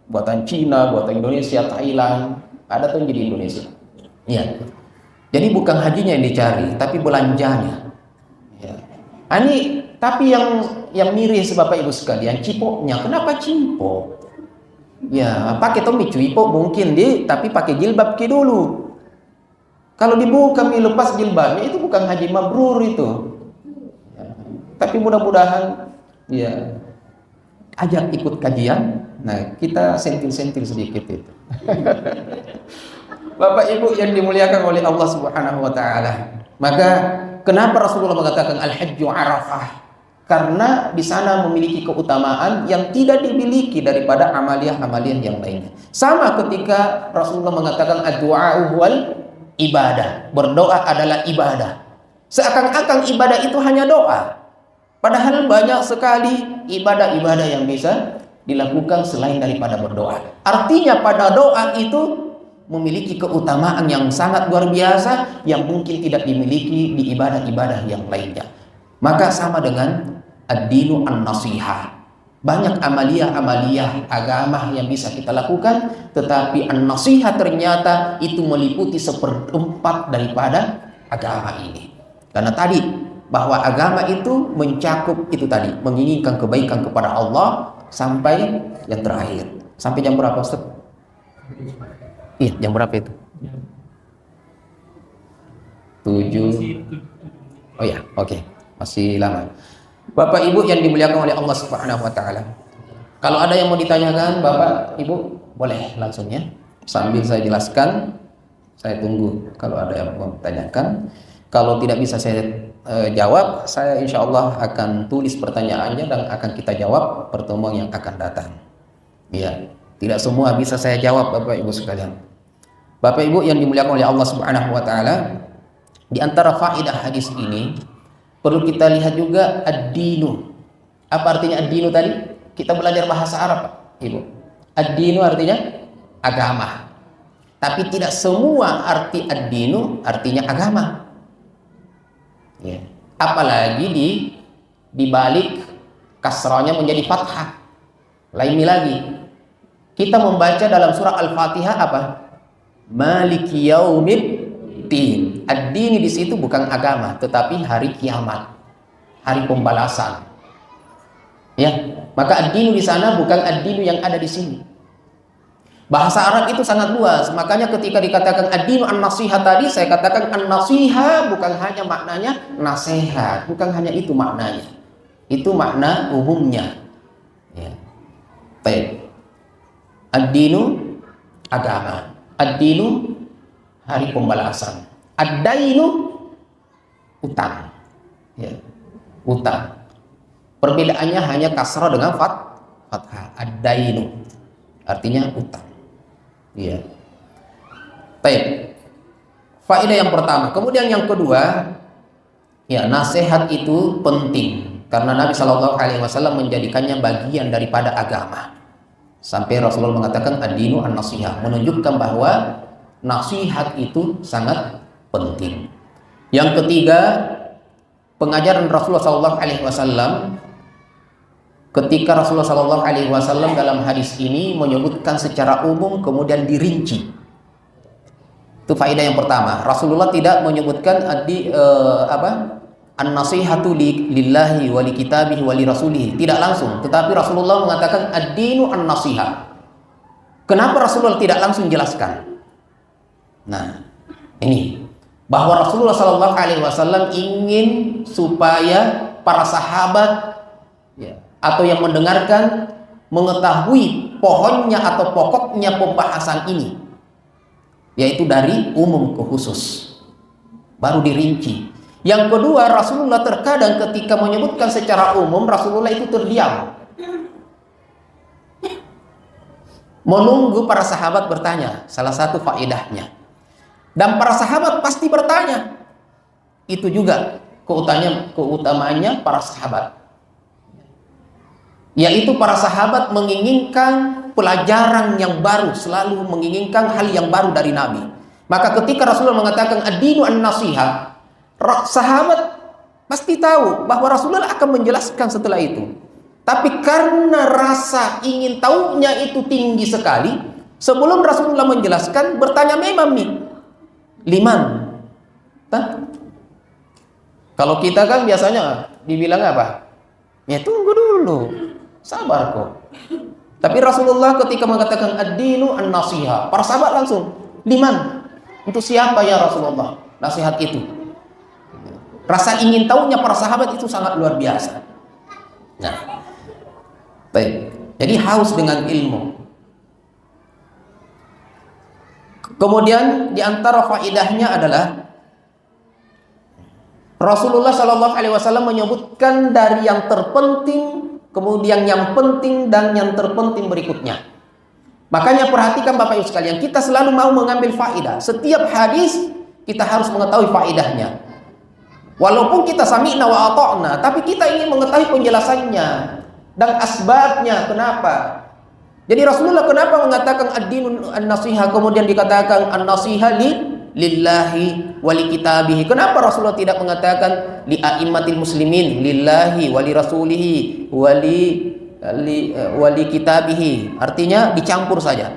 Buatan Cina, buatan Indonesia, Thailand, ada tomji di Indonesia. Ya. Jadi bukan hajinya yang dicari, tapi belanjanya. Ya. Ini tapi yang miris Bapak Ibu sekalian, cipoknya. Kenapa cipok? Ya, pakai tombi cipok mungkin tapi pakai jilbab dulu. Kalau dibuka lepas jilbabnya itu bukan haji mabrur itu. Ya. Tapi mudah-mudahan ya ajak ikut kajian. Nah, kita sentil-sentil sedikit itu. Bapak Ibu yang dimuliakan oleh Allah Subhanahu wa taala. Maka kenapa Rasulullah mengatakan al-hajju Arafah? Karena di sana memiliki keutamaan yang tidak dimiliki daripada amaliyah-amaliyah yang lainnya. Sama ketika Rasulullah mengatakan ad-du'a wal ibadah. Berdoa adalah ibadah. Seakan-akan ibadah itu hanya doa. Padahal banyak sekali ibadah-ibadah yang bisa dilakukan selain daripada berdoa. Artinya pada doa itu memiliki keutamaan yang sangat luar biasa yang mungkin tidak dimiliki di ibadah-ibadah yang lainnya. Maka sama dengan ad-dinu an-nasihah. Banyak amaliyah-amaliyah agama yang bisa kita lakukan, tetapi an-nasihat ternyata itu meliputi seperempat daripada agama ini. Karena tadi bahwa agama itu mencakup itu tadi, menginginkan kebaikan kepada Allah sampai yang terakhir. Sampai jam berapa, Ustaz? Iya, jam berapa itu? 7. Oh ya, oke. Masih lama. Bapak Ibu yang dimuliakan oleh Allah Subhanahu wa taala. Kalau ada yang mau ditanyakan, Bapak Ibu boleh langsung ya. Sambil saya jelaskan, saya tunggu kalau ada yang mau ditanyakan. Kalau tidak bisa saya jawab, saya insya Allah akan tulis pertanyaannya dan akan kita jawab pertemuan yang akan datang. Ya, tidak semua bisa saya jawab Bapak Ibu sekalian. Bapak Ibu yang dimuliakan oleh Allah Subhanahu wa taala, di antara faedah hadis ini perlu kita lihat juga ad-dinu. Apa artinya ad-dinu tadi? Kita belajar bahasa Arab, Pak Ibu. Ad-dinu artinya agama. Tapi tidak semua arti ad-dinu artinya agama. Ya. Apalagi di balik kasrahnya menjadi fathah. Lain lagi. Kita membaca dalam surah Al-Fatihah apa? Maliki yaumiddin. Ad-din di situ bukan agama, tetapi hari kiamat, hari pembalasan. Ya, maka ad-din di sana bukan ad-din yang ada di sini. Bahasa Arab itu sangat luas, makanya ketika dikatakan ad-din an-nasihat tadi, saya katakan an-nasihat bukan hanya maknanya nasihat, bukan hanya itu maknanya. Itu makna umumnya. Ya. Baik. Ad-dinu agama, ad-dinu hari pembalasan. Ad-dainu utang. Ya. Utang. Perbedaannya hanya kasrah dengan fathah. Ad-dainu artinya utang. Ya. Baik. Faedah yang pertama. Kemudian yang kedua, ya, nasihat itu penting karena Nabi Shallallahu Alaihi Wasallam menjadikannya bagian daripada agama. Sampai Rasulullah mengatakan ad-dinu an-nasihah, menunjukkan bahwa nasihat itu sangat penting. Yang ketiga, pengajaran Rasulullah SAW. Ketika Rasulullah SAW dalam hadis ini menyebutkan secara umum kemudian dirinci. Itu faedah yang pertama. Rasulullah tidak menyebutkan an-nasihatu lillahi wa li kitabihi wa li rasulihi, tidak langsung, tetapi Rasulullah mengatakan ad-dinu an-nasihah. Kenapa Rasulullah tidak langsung jelaskan? Nah, ini bahwa Rasulullah SAW ingin supaya para sahabat ya, atau yang mendengarkan mengetahui pohonnya atau pokoknya pembahasan ini, yaitu dari umum ke khusus, baru dirinci. Yang kedua, Rasulullah terkadang ketika menyebutkan secara umum, Rasulullah itu terdiam, menunggu para sahabat bertanya. Salah satu faedahnya. Dan para sahabat pasti bertanya. Itu juga keutamaannya para sahabat. Yaitu para sahabat menginginkan pelajaran yang baru, selalu menginginkan hal yang baru dari Nabi. Maka ketika Rasulullah mengatakan ad-dinu an-nasihat, sahabat pasti tahu bahwa Rasulullah akan menjelaskan setelah itu. Tapi karena rasa ingin tahunya itu tinggi sekali, sebelum Rasulullah menjelaskan, bertanya memang nih, liman. Kalau kita kan biasanya dibilang apa? Ya tunggu dulu, sabar kok. Tapi Rasulullah ketika mengatakan ad-dinu an-nasiha, para sahabat langsung, liman? Untuk siapa ya Rasulullah nasihat itu? Rasa ingin tahunya para sahabat itu sangat luar biasa. Nah, baik. Jadi haus dengan ilmu. Kemudian di antara faedahnya adalah Rasulullah Shallallahu Alaihi Wasallam menyebutkan dari yang terpenting, kemudian yang penting dan yang terpenting berikutnya. Makanya perhatikan Bapak Ibu sekalian, kita selalu mau mengambil faedah. Setiap hadis kita harus mengetahui faedahnya. Walaupun kita sami'na wa ata'na, tapi kita ingin mengetahui penjelasannya dan asbabnya kenapa. Jadi Rasulullah kenapa mengatakan ad-dinu an-nasiha, kemudian dikatakan an-nasiha lillahi wa li kitabihi. Kenapa Rasulullah tidak mengatakan li a'immatil muslimin lillahi wa li rasulihi wa li wali kitabihi, artinya dicampur saja.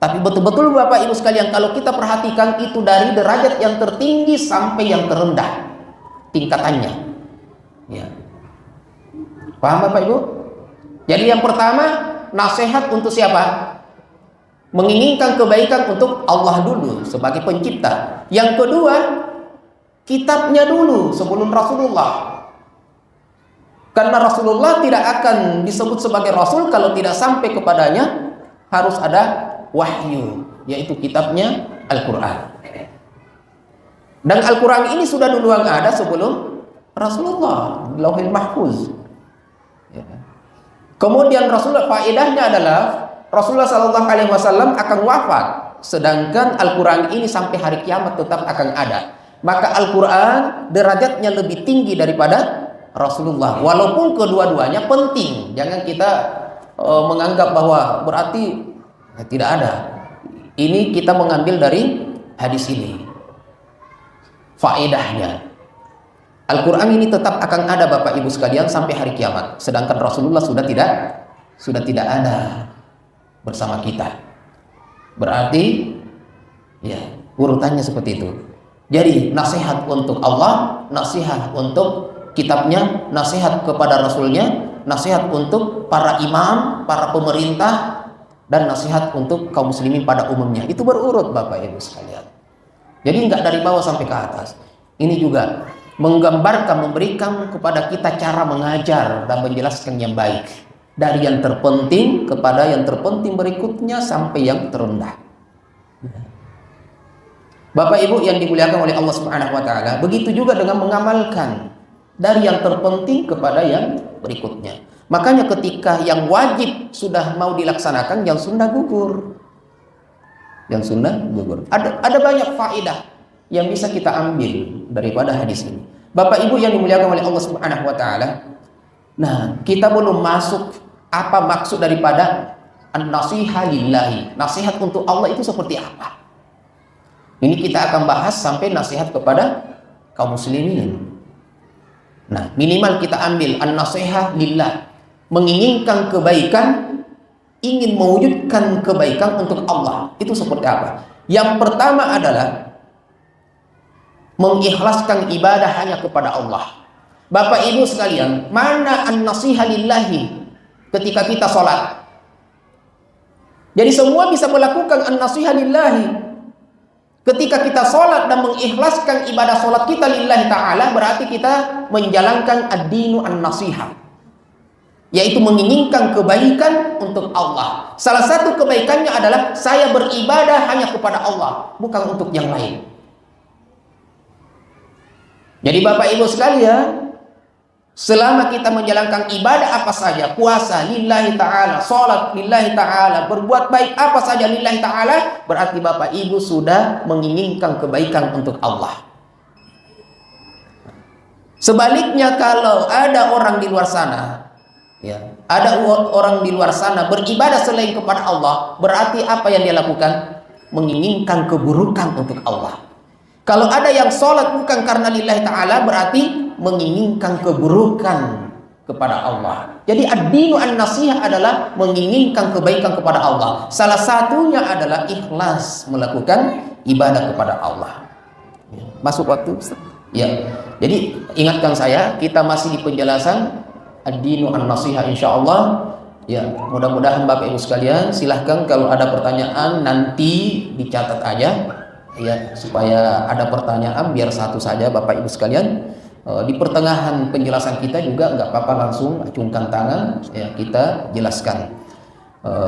Tapi betul-betul Bapak Ibu sekalian, kalau kita perhatikan itu dari derajat yang tertinggi sampai yang terendah tingkatannya. Ya. Paham Bapak Ibu? Jadi yang pertama, nasihat untuk siapa? Menginginkan kebaikan untuk Allah dulu sebagai pencipta. Yang kedua, kitabnya dulu sebelum Rasulullah. Karena Rasulullah tidak akan disebut sebagai Rasul kalau tidak sampai kepadanya harus ada wahyu, yaitu kitabnya Al-Quran. Dan Al-Quran ini sudah duluan ada sebelum Rasulullah, Lauhil Mahfuz. Ya. Kemudian Rasulullah, faedahnya adalah Rasulullah SAW akan wafat, sedangkan Al-Quran ini sampai hari kiamat tetap akan ada. Maka Al-Quran derajatnya lebih tinggi daripada Rasulullah, walaupun kedua-duanya penting. Jangan kita menganggap bahwa berarti tidak ada. Ini kita mengambil dari hadis ini faedahnya. Al-Quran ini tetap akan ada Bapak Ibu sekalian sampai hari kiamat, sedangkan Rasulullah sudah tidak ada bersama kita. Berarti ya urutannya seperti itu. Jadi nasihat untuk Allah, nasihat untuk kitabnya, nasihat kepada Rasulnya, nasihat untuk para imam, para pemerintah, dan nasihat untuk kaum muslimin pada umumnya. Itu berurut Bapak Ibu sekalian. Jadi enggak dari bawah sampai ke atas. Ini juga menggambarkan, memberikan kepada kita cara mengajar dan menjelaskan yang baik, dari yang terpenting kepada yang terpenting berikutnya sampai yang terendah. Bapak Ibu yang dimuliakan oleh Allah Subhanahu wa taala, begitu juga dengan mengamalkan dari yang terpenting kepada yang berikutnya. Makanya ketika yang wajib sudah mau dilaksanakan, yang sunnah gugur. Yang sunnah gugur. Ada banyak faedah yang bisa kita ambil daripada hadis ini. Bapak Ibu yang dimuliakan oleh Allah Subhanahu wa taala. Nah, kita belum masuk apa maksud daripada an-nasiha lillahi. Nasihat untuk Allah itu seperti apa? Ini kita akan bahas sampai nasihat kepada kaum muslimin. Nah, minimal kita ambil an-nasiha lillah. Menginginkan kebaikan, ingin mewujudkan kebaikan untuk Allah. Itu seperti apa? Yang pertama adalah mengikhlaskan ibadah hanya kepada Allah. Bapak Ibu sekalian, mana an-nasiha lillahi ketika kita sholat? Jadi semua bisa melakukan an-nasiha lillahi. Ketika kita sholat dan mengikhlaskan ibadah sholat kita lillahi ta'ala, berarti kita menjalankan ad-dinu an-nasiha, yaitu menginginkan kebaikan untuk Allah. Salah satu kebaikannya adalah saya beribadah hanya kepada Allah, bukan untuk yang lain. Jadi Bapak Ibu sekalian, selama kita menjalankan ibadah apa saja, puasa lillahi ta'ala, sholat lillahi ta'ala, berbuat baik apa saja lillahi ta'ala, berarti Bapak Ibu sudah menginginkan kebaikan untuk Allah. Sebaliknya, kalau ada orang di luar sana, ya, ada orang di luar sana beribadah selain kepada Allah, berarti apa yang dia lakukan? Menginginkan keburukan untuk Allah. Kalau ada yang sholat bukan karena lillahi ta'ala, berarti menginginkan keburukan kepada Allah. Jadi ad-dinu an-nasihah adalah menginginkan kebaikan kepada Allah. Salah satunya adalah ikhlas melakukan ibadah kepada Allah. Masuk waktu? Ya. Jadi ingatkan saya, kita masih di penjelasan ad-dinu an-nasihah insyaallah. Ya, mudah-mudahan Bapak Ibu sekalian, silahkan kalau ada pertanyaan nanti dicatat aja. Ya, supaya ada pertanyaan biar satu saja Bapak Ibu sekalian. Di pertengahan penjelasan kita juga nggak apa-apa, langsung acungkan tangan, ya, kita jelaskan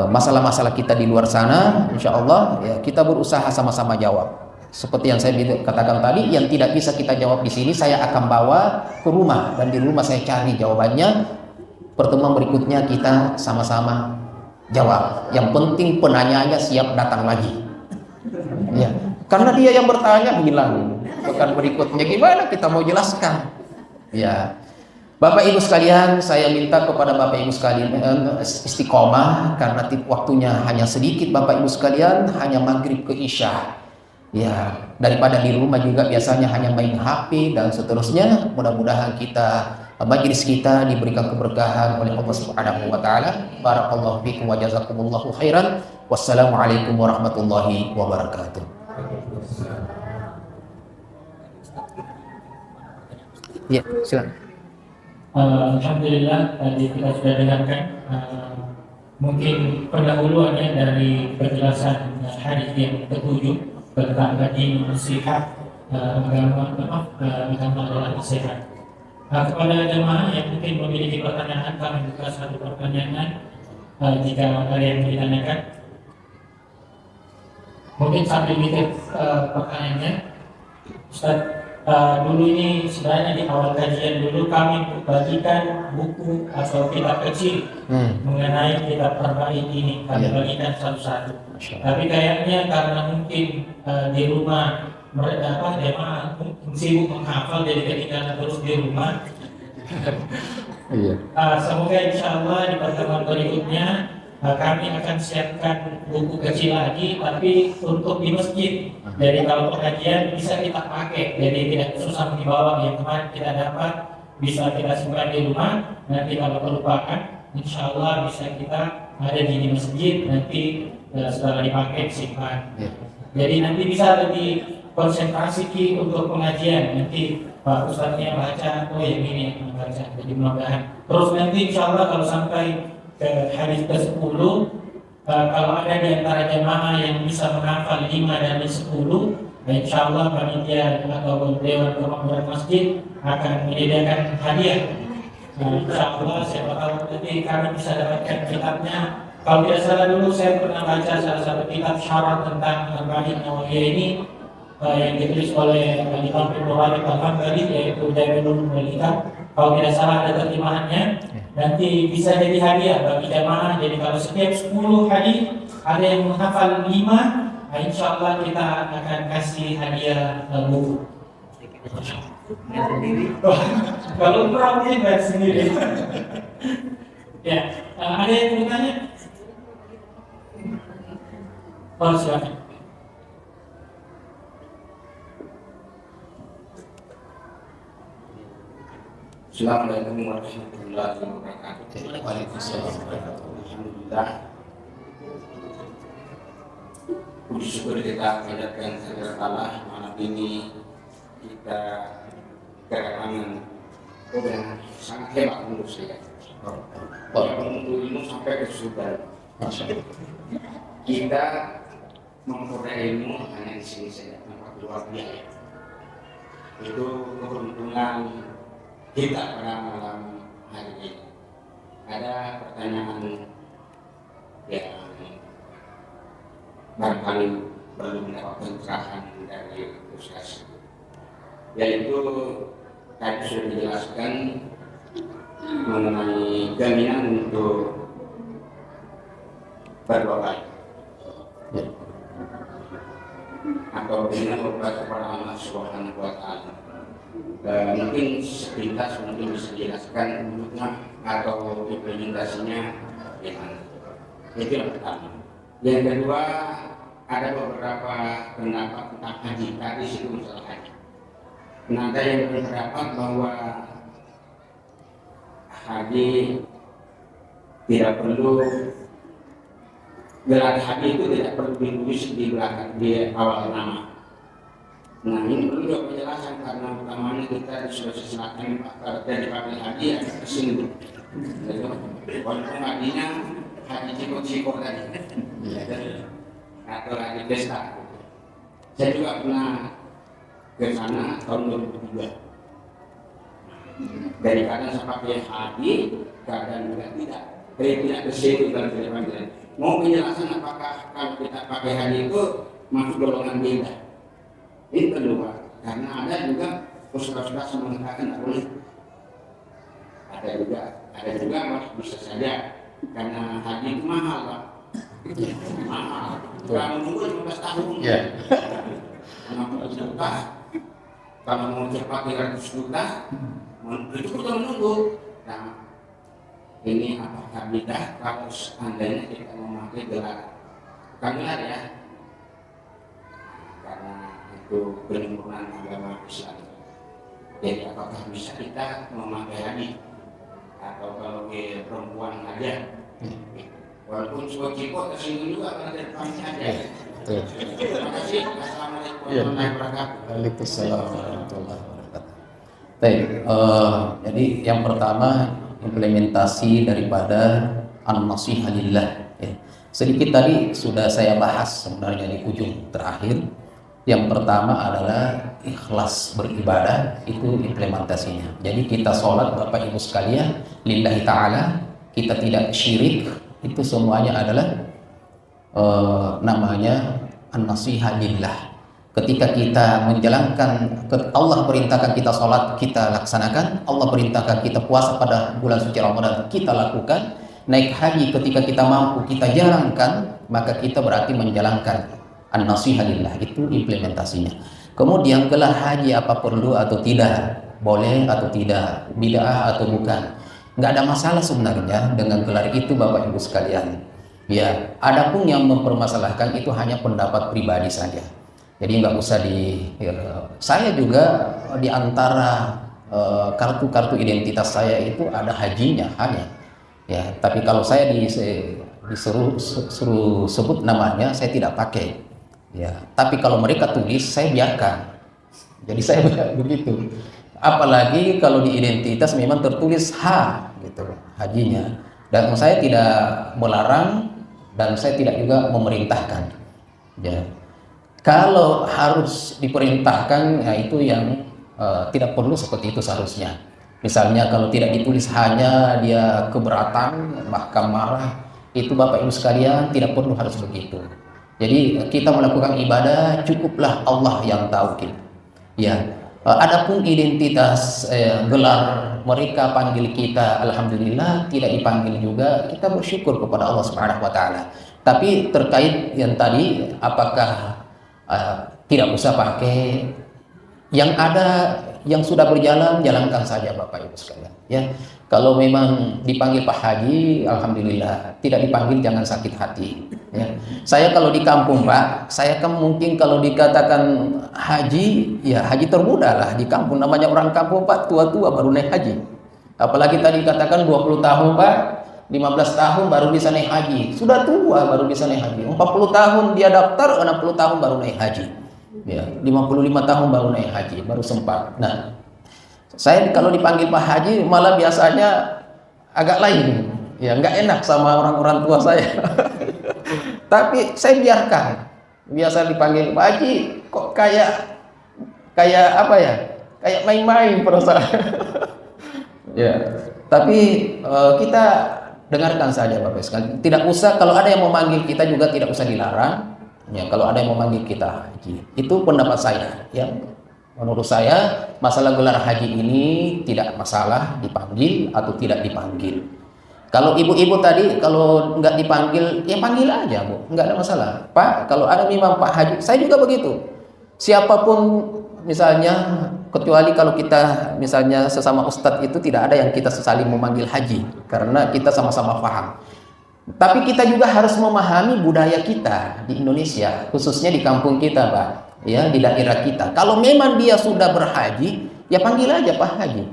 masalah-masalah kita di luar sana. Insya Allah ya, kita berusaha sama-sama jawab. Seperti yang saya katakan tadi, yang tidak bisa kita jawab di sini saya akan bawa ke rumah, dan di rumah saya cari jawabannya. Pertemuan berikutnya kita sama-sama jawab. Yang penting penanyanya siap datang lagi. Ya. Karena dia yang bertanya hilang. Pekan berikutnya gimana kita mau jelaskan? Ya, Bapak Ibu sekalian, saya minta kepada Bapak Ibu sekalian istiqomah, karena waktunya hanya sedikit Bapak Ibu sekalian, hanya maghrib ke isya. Ya, daripada di rumah juga biasanya hanya main HP dan seterusnya. Mudah-mudahan kita majelis kita diberikan keberkahan oleh Allah Subhanahu wa taala. Barakallahu fikum wa jazakumullahu khairan. Wassalamualaikum warahmatullahi wabarakatuh. Ya, silakan. Alhamdulillah tadi kita sudah dengarkan mungkin pendahuluannya dari penjelasan hadis yang ketujuh tentang tadi nasihat agama adalah nasihat. Kepada jemaah yang mungkin memiliki pertanyaan, kami buka satu pertanyaan jika ada yang ditanyakan. Mungkin sambil mikir pertanyaannya, Ustaz, dulu ini sebenarnya di awal kajian dulu kami bagikan buku atau kitab kecil mengenai kitab terbaik ini, kami bagikan satu-satu. Tapi kayaknya karena mungkin di rumah mereka jemaah sibuk menghafal, jadi ketinggalan terus di rumah. Semoga insya Allah di pertemuan berikutnya kami akan siapkan buku kecil lagi, tapi untuk di masjid. Jadi kalau pengajian bisa kita pakai, jadi tidak susah dibawa. Yang kemarin kita dapat bisa kita simpan di rumah. Nanti kalau terlupakan, insya Allah bisa kita ada di masjid. Nanti setelah dipakai simpan. Jadi nanti bisa lebih konsentrasi untuk pengajian. Nanti Pak Ustadznya baca, oh yang ini yang baca. Jadi mudah-mudahan. Terus nanti insya Allah kalau sampai ke hadis ke-10, kalau ada di antara jemaah yang bisa menghafal 5 dari 10, insya Allah panitia atau Dewan Kemakmuran Masjid akan menyediakan hadiah. Insya Allah siapa tahu nanti kami bisa dapatkan kitabnya. Kalau tidak salah dulu saya pernah baca salah satu kitab syarat tentang Arba'in Nawawiyah ini yang ditulis oleh Imam Ibnu Rajab Al-Hanbali, yaitu Jami'ul Mulika. Kalau tidak salah ada terjemahannya, nanti bisa jadi hadiah bagi jamaah. Jadi kalau setiap 10 hadis ada yang menghafal 5, insya Allah kita akan kasih hadiah buku. Kalau kurang dia bayar sendiri. Ya, ada yang bertanya? Oh, silakan. Assalamualaikum warahmatullahi wabarakatuh. Waalaikumsalam. Alhamdulillah. Puji syukur kita panjatkan kepada Allah, malam ini kita kedatangan yang sangat hebat menurut saya. Untuk ilmu sampai ke surga. Kita memperoleh ilmu hanya di sini saja, tanpa keluar biaya. Itu keberuntungan kita pada malam hari ini. Ada pertanyaan yang barangkali perlu mendapat pencerahan dari Ustaz, yaitu tadi sudah dijelaskan mengenai jaminan untuk berdoa baik atau dengan berdoa kepada Allah Subhanahu wa Ta'ala. Mungkin sepintas mungkin bisa dijelaskan bentuknya atau implementasinya bagaimana. Itu yang pertama. Yang kedua, ada beberapa pendapat tentang haji. Tadi situ masalah haji. Ada yang berpendapat bahwa haji tidak perlu, gelar haji itu tidak perlu ditulis di belakang di awal nama. Nah, ini perlu juga penjelasan karena utamanya kita di Sulawesi Selatan dari dipanggil haji ada kesini. Walaupun hajinya haji Ciko tadi, atau haji pesta. Saya juga pernah ke sana tahun 2003. Dari kadang saya pakai haji, kadang juga tidak. Tidak ke situ dan tidak panggil. Mau penjelasan apakah kalau kita pakai haji itu masuk golongan beda? Ini kedua, karena ada juga ustaz-ustaz yang mengatakan tidak boleh. Ada juga bisa saja karena haji itu mahal, Pak. Mahal. Kalau menunggu 15 tahun. 60 juta. Kalau mau cepat 300 juta, itu kita menunggu. Nah, ini apakah bidah kalau seandainya kita memakai gelar gelar ya? Karena itu penyempurnaan agama Islam. Jadi apakah bisa kita memakai haji atau kalau ke perempuan aja? Walaupun cipot tersinggung juga karena dari kami aja. Terima kasih. Assalamualaikum warahmatullahi wabarakatuh. Waalaikumsalam warahmatullahi wabarakatuh. Baik, jadi yang pertama implementasi daripada an-nasihah lillah. Ya. Sedikit tadi sudah saya bahas sebenarnya di ujung terakhir. Yang pertama adalah ikhlas beribadah, itu implementasinya. Jadi kita sholat Bapak Ibu sekalian lillahi ta'ala, kita tidak syirik, itu semuanya adalah namanya an-nasihah lillah. Ketika kita menjalankan, Allah perintahkan kita sholat, kita laksanakan. Allah perintahkan kita puasa pada bulan suci Ramadan, kita lakukan. Naik haji ketika kita mampu, kita jalankan, maka kita berarti menjalankan an-nasihah lillah, itu implementasinya. Kemudian gelar haji apa perlu atau tidak, boleh atau tidak, bid'ah atau bukan, nggak ada masalah sebenarnya dengan gelar itu Bapak Ibu sekalian. Ya, adapun yang mempermasalahkan itu hanya pendapat pribadi saja. Jadi nggak usah saya juga di antara kartu-kartu identitas saya itu ada hajinya hanya. Ya, tapi kalau saya disuruh sebut namanya, saya tidak pakai. Ya, tapi kalau mereka tulis, saya biarkan. Jadi saya begitu. Apalagi kalau di identitas memang tertulis H, gitu, hajinya. Dan saya tidak melarang dan saya tidak juga memerintahkan. Ya, kalau harus diperintahkan, ya itu yang tidak perlu seperti itu seharusnya. Misalnya kalau tidak ditulis hanya dia keberatan, bahkan marah, itu Bapak Ibu sekalian tidak perlu harus begitu. Jadi kita melakukan ibadah cukuplah Allah yang tahu kita. Ya, adapun identitas gelar mereka panggil kita, alhamdulillah, tidak dipanggil juga, kita bersyukur kepada Allah Subhanahu wa taala. Tapi terkait yang tadi apakah tidak usah pakai, yang ada yang sudah berjalan jalankan saja Bapak Ibu sekalian. Ya, kalau memang dipanggil Pak Haji, alhamdulillah. Tidak dipanggil jangan sakit hati. Ya. Saya kalau di kampung Pak, saya kan mungkin kalau dikatakan haji, ya haji termuda lah di kampung. Namanya orang kampung Pak, tua-tua baru naik haji. Apalagi tadi dikatakan 20 tahun Pak, 15 tahun baru bisa naik haji. Sudah tua baru bisa naik haji. 40 tahun dia daftar, 60 tahun baru naik haji. Ya, 55 tahun baru naik haji, baru sempat. Nah, saya kalau dipanggil Pak Haji malah biasanya agak lain. Ya, nggak enak sama orang-orang tua saya. Tapi saya biarkan. Biasa dipanggil Pak Haji, kok kayak apa ya? Kayak main-main perasaan. Ya, tapi kita dengarkan saja Bapak sekalian. Tidak usah, kalau ada yang memanggil kita juga tidak usah dilarang. Ya, kalau ada yang memanggil kita haji, itu pendapat saya. Ya, menurut saya masalah gelar haji ini tidak masalah dipanggil atau tidak dipanggil. Kalau ibu-ibu tadi kalau nggak dipanggil, ya panggil aja Bu, nggak ada masalah. Pak, kalau ada memang Pak Haji, saya juga begitu. Siapapun misalnya, kecuali kalau kita misalnya sesama ustadz itu tidak ada yang kita saling memanggil haji, karena kita sama-sama paham. Tapi kita juga harus memahami budaya kita di Indonesia, khususnya di kampung kita Pak, ya di daerah kita. Kalau memang dia sudah berhaji, ya panggil aja Pak Haji.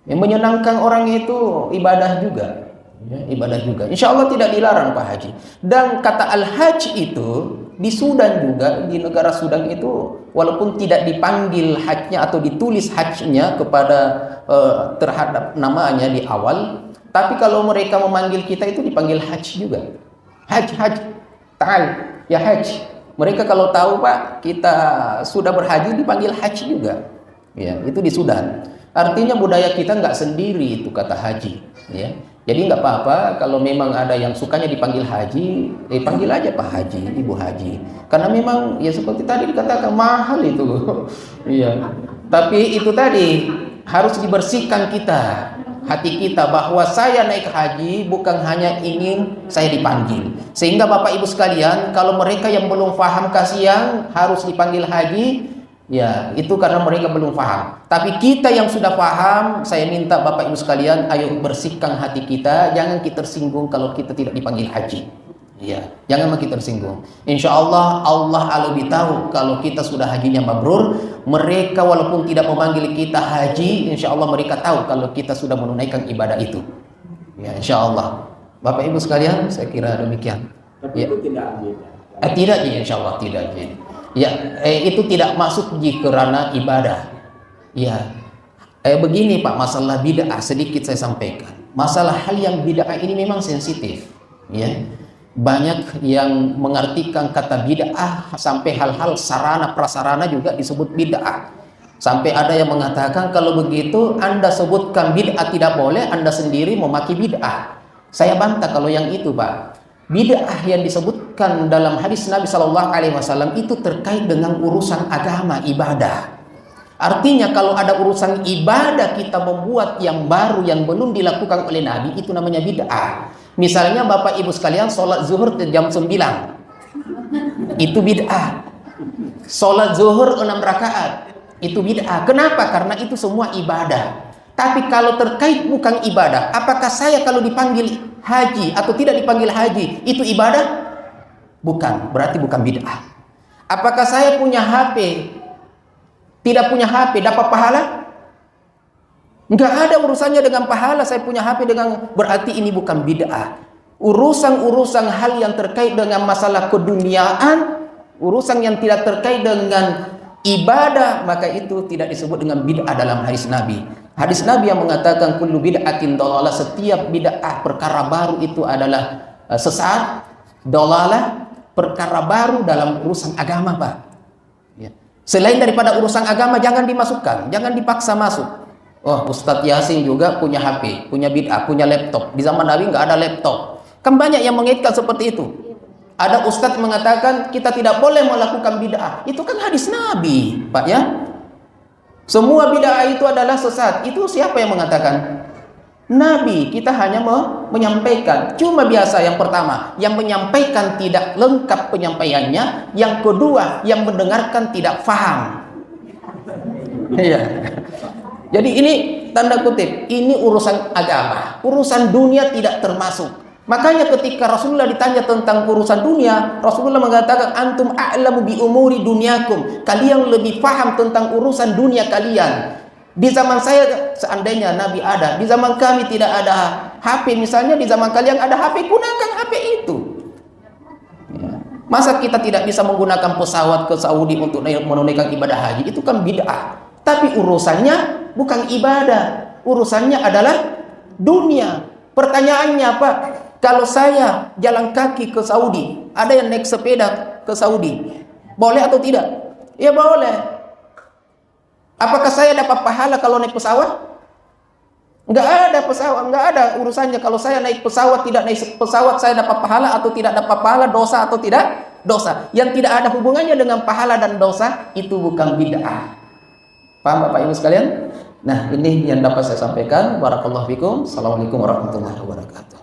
Yang menyenangkan orang itu ibadah juga. Ya, ibadah juga. Insya Allah tidak dilarang Pak Haji. Dan kata al-hajj itu di Sudan juga, di negara Sudan itu, walaupun tidak dipanggil hajnya atau ditulis hajnya kepada terhadap namanya di awal, tapi kalau mereka memanggil kita itu dipanggil hajj juga. Hajj, ta'al, ya hajj. Mereka kalau tahu Pak kita sudah berhaji dipanggil hajj juga. Ya, itu di Sudan. Artinya budaya kita nggak sendiri itu kata haji. Ya. Jadi nggak apa-apa kalau memang ada yang sukanya dipanggil haji, panggil aja Pak Haji, Ibu Haji. Karena memang ya seperti tadi dikatakan mahal itu. Iya. Tapi itu tadi harus dibersihkan kita, hati kita, bahwa saya naik haji bukan hanya ingin saya dipanggil. Sehingga Bapak Ibu sekalian, kalau mereka yang belum paham kasihan harus dipanggil haji, ya itu karena mereka belum paham. Tapi kita yang sudah paham, saya minta Bapak Ibu sekalian, ayo bersihkan hati kita, jangan kita tersinggung kalau kita tidak dipanggil haji. Ya, jangan makin tersinggung. Insya Allah, Allah lebih tahu kalau kita sudah hajinya mabrur. Mereka walaupun tidak memanggil kita haji, insya Allah mereka tahu kalau kita sudah menunaikan ibadah itu. Ya, insya Allah. Bapak Ibu sekalian, saya kira demikian. Tapi Ya. itu tidak beda. Tidak, insya Allah tidak. Ya, itu tidak masuk ke ranah ibadah. Ya, begini Pak, masalah bid'ah sedikit saya sampaikan. Masalah hal yang bid'ah ini memang sensitif. Ya. Banyak yang mengartikan kata bid'ah sampai hal-hal sarana prasarana juga disebut bid'ah. Sampai ada yang mengatakan kalau begitu Anda sebutkan bid'ah tidak boleh, Anda sendiri memaki bid'ah. Saya bantah kalau yang itu, Pak. Bid'ah yang disebutkan dalam hadis Nabi SAW itu terkait dengan urusan agama, ibadah. Artinya kalau ada urusan ibadah kita membuat yang baru yang belum dilakukan oleh Nabi, itu namanya bid'ah. Misalnya Bapak Ibu sekalian sholat zuhur jam 9, itu bid'ah. Sholat zuhur 6 rakaat, itu bid'ah. Kenapa? Karena itu semua ibadah. Tapi kalau terkait bukan ibadah, apakah saya kalau dipanggil haji atau tidak dipanggil haji, itu ibadah? Bukan, berarti bukan bid'ah. Apakah saya punya HP, tidak punya HP, dapat pahala? Enggak ada urusannya dengan pahala. Saya punya HP dengan, berarti ini bukan bid'ah. Urusan-urusan hal yang terkait dengan masalah keduniaan, urusan yang tidak terkait dengan ibadah, maka itu tidak disebut dengan bid'ah dalam hadis Nabi. Hadis Nabi yang mengatakan kullu bid'atin dalalah, setiap bid'ah perkara baru itu adalah sesat, dalalah perkara baru dalam urusan agama, Pak. Ya. Selain daripada urusan agama jangan dimasukkan, jangan dipaksa masuk. Oh, Ustadz Yasin juga punya HP, punya bid'ah, punya laptop. Di zaman Nabi nggak ada laptop. Kan banyak yang mengaitkan seperti itu. Ada ustadz mengatakan kita tidak boleh melakukan bid'ah. Itu kan hadis Nabi, Pak ya. Semua bid'ah itu adalah sesat. Itu siapa yang mengatakan? Nabi. Kita hanya menyampaikan. Cuma biasa yang pertama, yang menyampaikan tidak lengkap penyampaiannya. Yang kedua, yang mendengarkan tidak faham. Iya. Jadi ini tanda kutip, ini urusan agama, urusan dunia tidak termasuk. Makanya ketika Rasulullah ditanya tentang urusan dunia, Rasulullah mengatakan antum a'lamu bi umuri dunyakum, kalian lebih paham tentang urusan dunia kalian. Di zaman saya seandainya Nabi ada, di zaman kami tidak ada HP misalnya, di zaman kalian ada HP, gunakan HP itu. Ya. Masa kita tidak bisa menggunakan pesawat ke Saudi untuk menunaikan ibadah haji? Itu kan bid'ah. Tapi urusannya bukan ibadah, urusannya adalah dunia. Pertanyaannya Pak, kalau saya jalan kaki ke Saudi, ada yang naik sepeda ke Saudi, boleh atau tidak? Ya boleh. Apakah saya dapat pahala kalau naik pesawat? Enggak ada pesawat, enggak ada urusannya. Kalau saya naik pesawat, tidak naik pesawat, saya dapat pahala atau tidak dapat pahala, dosa atau tidak dosa. Yang tidak ada hubungannya dengan pahala dan dosa, itu bukan bid'ah. Paham Bapak Ibu sekalian? Nah, ini yang dapat saya sampaikan. Barakallahu fikum. Assalamualaikum warahmatullahi wabarakatuh.